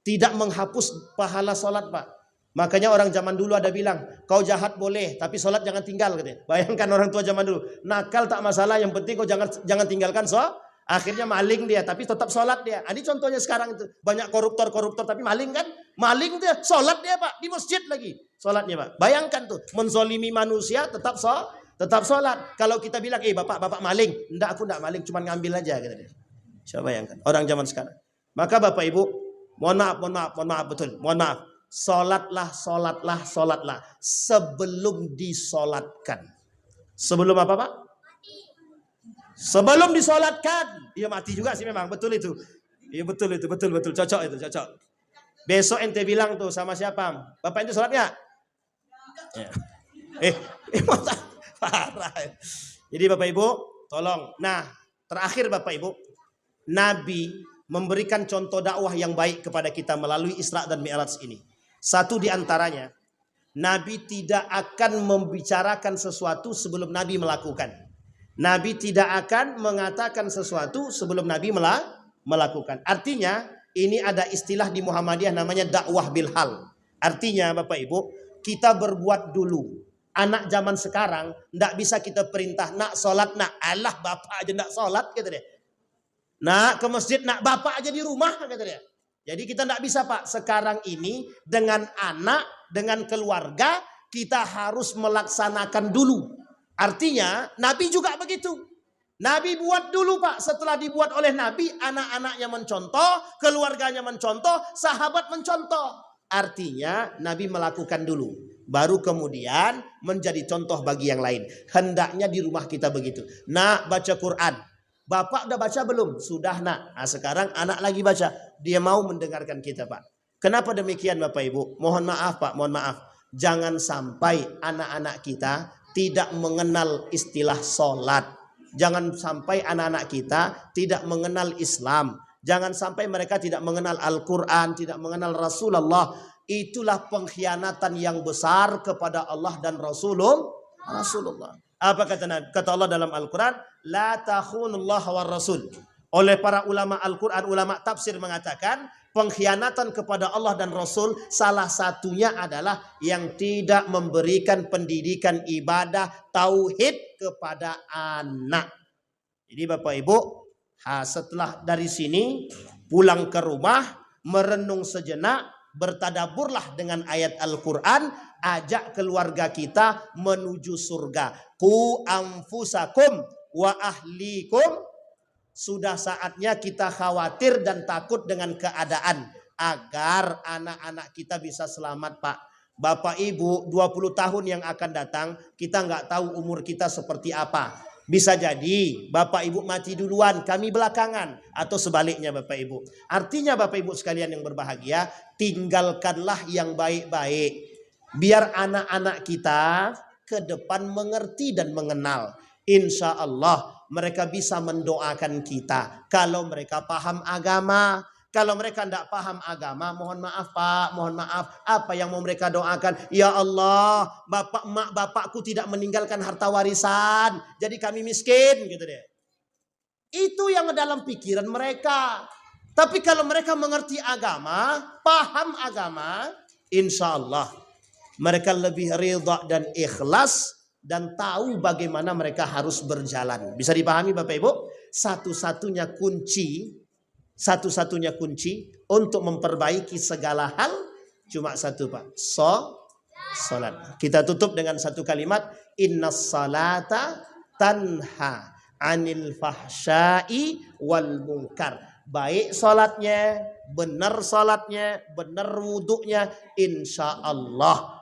tidak menghapus pahala sholat Pak. Makanya orang zaman dulu ada bilang, kau jahat boleh, tapi sholat jangan tinggal. Katanya. Bayangkan orang tua zaman dulu, nakal tak masalah, yang penting kau jangan tinggalkan sholat. Akhirnya maling dia, tapi tetap sholat dia. Ini contohnya sekarang itu. Banyak koruptor tapi maling kan? Maling dia, sholat dia Pak. Di masjid lagi sholatnya Pak. Bayangkan tuh, menzolimi manusia tetap sholat. Kalau kita bilang, bapak maling. Enggak, aku enggak maling, cuma ngambil aja. Gitu. Coba bayangkan, orang zaman sekarang. Maka Bapak Ibu, mohon maaf betul. Mohon maaf. Sholatlah. Sebelum disolatkan. Sebelum apa Pak? Sebelum disolatkan. Iya mati juga sih memang, betul itu. Iya betul itu, betul. Cocok itu, cocok. Besok ente bilang tuh sama siapa? Bapak itu sholat nggak? Ya. Parah. Jadi Bapak Ibu, tolong. Nah, terakhir Bapak Ibu, Nabi memberikan contoh dakwah yang baik kepada kita melalui Isra dan Mi'raj ini. Satu di antaranya, Nabi tidak akan membicarakan sesuatu sebelum Nabi melakukan. Nabi tidak akan mengatakan sesuatu sebelum Nabi melakukan. Artinya, ini ada istilah di Muhammadiyah namanya dakwah bilhal. Artinya Bapak Ibu, kita berbuat dulu. Anak zaman sekarang tidak bisa kita perintah, nak sholat nak. Allah bapak aja tidak sholat gitu deh. Nak ke masjid, nak bapak aja di rumah gitu deh. Jadi kita tidak bisa Pak. Sekarang ini dengan anak, dengan keluarga, kita harus melaksanakan dulu. Artinya Nabi juga begitu. Nabi buat dulu Pak. Setelah dibuat oleh Nabi, anak-anaknya mencontoh, keluarganya mencontoh, sahabat mencontoh. Artinya Nabi melakukan dulu. Baru kemudian menjadi contoh bagi yang lain. Hendaknya di rumah kita begitu. Nak baca Quran. Bapak udah baca belum? Sudah nak. Nah, sekarang anak lagi baca. Dia mau mendengarkan kita Pak. Kenapa demikian Bapak Ibu? Mohon maaf Pak, mohon maaf. Jangan sampai anak-anak kita tidak mengenal istilah sholat. Jangan sampai anak-anak kita tidak mengenal Islam. Jangan sampai mereka tidak mengenal Al-Quran, tidak mengenal Rasulullah. Itulah pengkhianatan yang besar kepada Allah dan Rasulullah. Apa kata Allah dalam Al-Quran? La takhunullah wa rasul. Oleh para ulama Al-Quran, ulama tafsir mengatakan pengkhianatan kepada Allah dan Rasul salah satunya adalah yang tidak memberikan pendidikan ibadah tauhid kepada anak. Jadi Bapak Ibu, setelah dari sini pulang ke rumah, merenung sejenak, bertadaburlah dengan ayat Al-Quran, ajak keluarga kita menuju surga. Qu anfusakum wa ahlikum sudah saatnya kita khawatir dan takut dengan keadaan agar anak-anak kita bisa selamat, Pak. Bapak Ibu, 20 tahun yang akan datang kita nggak tahu umur kita seperti apa. Bisa jadi Bapak Ibu mati duluan, kami belakangan, atau sebaliknya Bapak Ibu. Artinya Bapak Ibu sekalian yang berbahagia, tinggalkanlah yang baik-baik. Biar anak-anak kita ke depan mengerti dan mengenal. Insya Allah mereka bisa mendoakan kita. Kalau mereka paham agama. Kalau mereka tidak paham agama, mohon maaf Pak, mohon maaf. Apa yang mau mereka doakan? Ya Allah, bapak emak bapakku tidak meninggalkan harta warisan, jadi kami miskin, gitu deh. Itu yang dalam pikiran mereka. Tapi kalau mereka mengerti agama, paham agama, insya Allah mereka lebih ridha dan ikhlas dan tahu bagaimana mereka harus berjalan. Bisa dipahami Bapak Ibu? Satu-satunya kunci untuk memperbaiki segala hal cuma satu, Pak. Salat. Kita tutup dengan satu kalimat, innas salata tanha 'anil fahsya'i wal munkar. Baik salatnya, benar wuduknya, insya Allah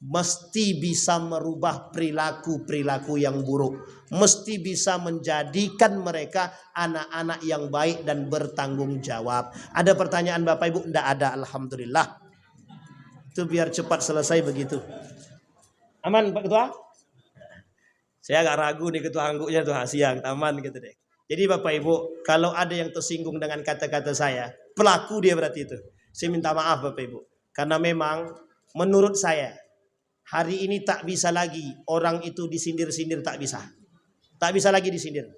mesti bisa merubah perilaku-perilaku yang buruk. Mesti bisa menjadikan mereka anak-anak yang baik dan bertanggung jawab. Ada pertanyaan Bapak Ibu? Tidak ada, alhamdulillah. Itu biar cepat selesai begitu. Aman Pak Ketua? Saya agak ragu nih Ketua angguknya tuh siang, aman gitu deh. Jadi Bapak Ibu, kalau ada yang tersinggung dengan kata-kata saya, pelaku dia berarti itu. Saya minta maaf Bapak Ibu. Karena memang menurut saya, hari ini tak bisa lagi orang itu disindir-sindir, tak bisa. Tak bisa lagi disindir.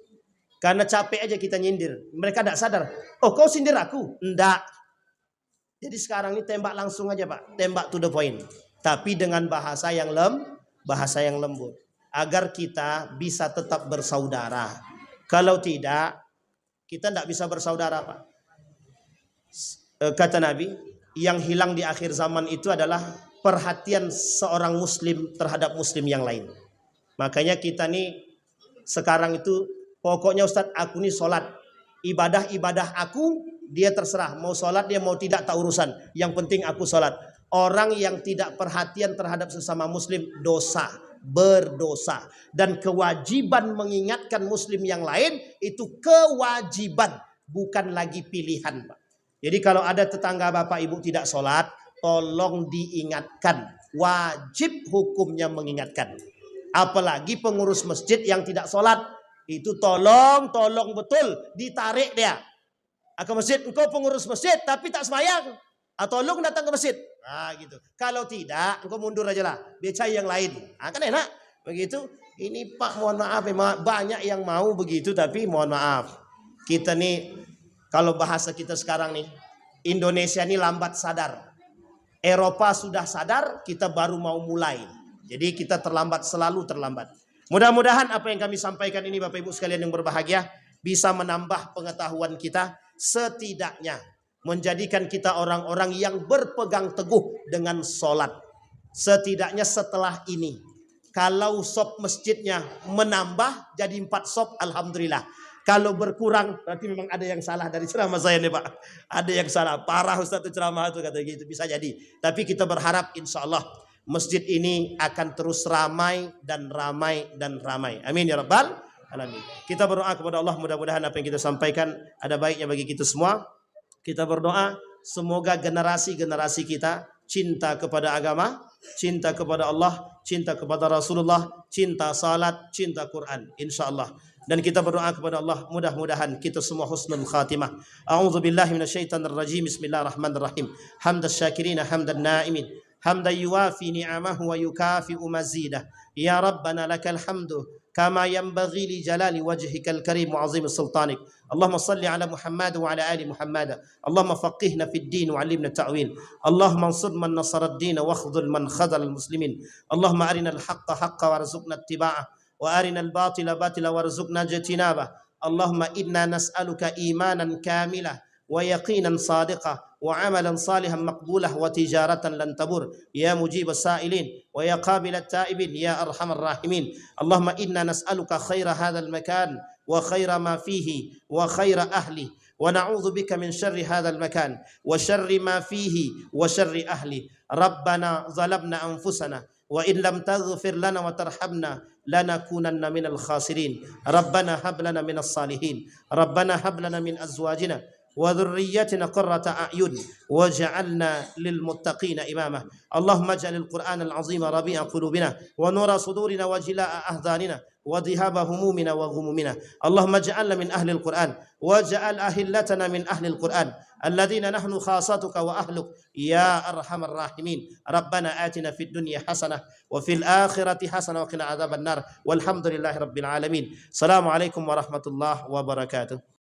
Karena capek aja kita nyindir. Mereka tidak sadar. Oh kau sindir aku? Enggak. Jadi sekarang ini tembak langsung aja Pak. Tembak to the point. Tapi dengan bahasa yang lembut. Agar kita bisa tetap bersaudara. Kalau tidak, kita tidak bisa bersaudara Pak. Kata Nabi, yang hilang di akhir zaman itu adalah perhatian seorang muslim terhadap muslim yang lain. Makanya kita nih sekarang itu pokoknya Ustadz, aku nih sholat. Ibadah aku dia terserah. Mau sholat dia mau tidak tak urusan. Yang penting aku sholat. Orang yang tidak perhatian terhadap sesama muslim berdosa. Dan kewajiban mengingatkan muslim yang lain itu kewajiban. Bukan lagi pilihan Pak. Jadi kalau ada tetangga Bapak Ibu tidak sholat, tolong diingatkan. Wajib hukumnya mengingatkan. Apalagi pengurus masjid yang tidak sholat. Itu tolong betul ditarik dia. Ke masjid, engkau pengurus masjid tapi tak sembahyang. Tolong datang ke masjid. Nah gitu. Kalau tidak, engkau mundur aja lah. Becai yang lain. Kan enak. Begitu. Ini Pak mohon maaf. Banyak yang mau begitu tapi mohon maaf. Kita nih, kalau bahasa kita sekarang nih. Indonesia ini lambat sadar. Eropa sudah sadar, kita baru mau mulai. Jadi kita selalu terlambat. Mudah-mudahan apa yang kami sampaikan ini Bapak Ibu sekalian yang berbahagia bisa menambah pengetahuan kita, setidaknya menjadikan kita orang-orang yang berpegang teguh dengan sholat. Setidaknya setelah ini, kalau sop masjidnya menambah jadi 4 sop, alhamdulillah. Kalau berkurang berarti memang ada yang salah dari ceramah saya nih Pak. Ada yang salah, parah Ustaz itu ceramah itu kata gitu, bisa jadi. Tapi kita berharap insya Allah masjid ini akan terus ramai dan ramai dan ramai. Amin ya rabbal alamin. Kita berdoa kepada Allah, mudah-mudahan apa yang kita sampaikan ada baiknya bagi kita semua. Kita berdoa semoga generasi-generasi kita cinta kepada agama, cinta kepada Allah, cinta kepada Rasulullah, cinta salat, cinta Quran, insya Allah. Dan kita berdoa kepada Allah, mudah-mudahan kita semua husnul khatimah. A'udzubillahi minasyaitonir rajim. Bismillahirrahmanirrahim. Hamdas syakirin, hamdan naimin, hamdan yuwafi ni'amahu wa yukafi'u mazidah. Ya Rabbana lakal hamdu kama yanbaghi li jalali wajhikal karim wa azim sultanik. Allahumma salli ala Muhammad wa ala ali Muhammad. Allahumma faqihna fid din wa 'allimna ta'wil. Allahumma ansur man nasara ad-din wa khudhul man khadhala al-muslimin. Allahumma arina al-haqqa haqqan warzuqna ittiba'ah wa arina al-batila batila warzuqna ijtinabah. Allahumma inna nas'aluka imanan kamila wa yaqinan sadiqa wa amalan salihan maqbulah wa tijaratan lan tabur ya mujib as-sa'ilin wa ya qabil at-ta'ibin ya arhamar rahimin. Allahumma inna nas'aluka khaira hadzal makan وخير ما فيه وخير أهله، ونعوذ بك من شر هذا المكان وشر ما فيه وشر أهله. ربنا ظلمنا أنفسنا وإن لم تغفر لنا وترحمنا لنكونن من الخاسرين. ربنا هب لنا من الصالحين، ربنا هب لنا من أزواجنا وذريتنا قرة أعين واجعلنا للمتقين إماما. اللهم اجعل القرآن العظيم ربيع قلوبنا ونور صدورنا وجلاء أحزاننا وذهاب همومنا وغمومنا. اللهم اجعلنا من أهل القرآن واجعل أهلتنا من أهل القرآن الذين نحن خاصتك وأهلك يا أرحم الراحمين. ربنا آتنا في الدنيا حسنة وفي الآخرة حسنة وقنا عذاب النار، والحمد لله رب العالمين. السلام عليكم ورحمة الله وبركاته.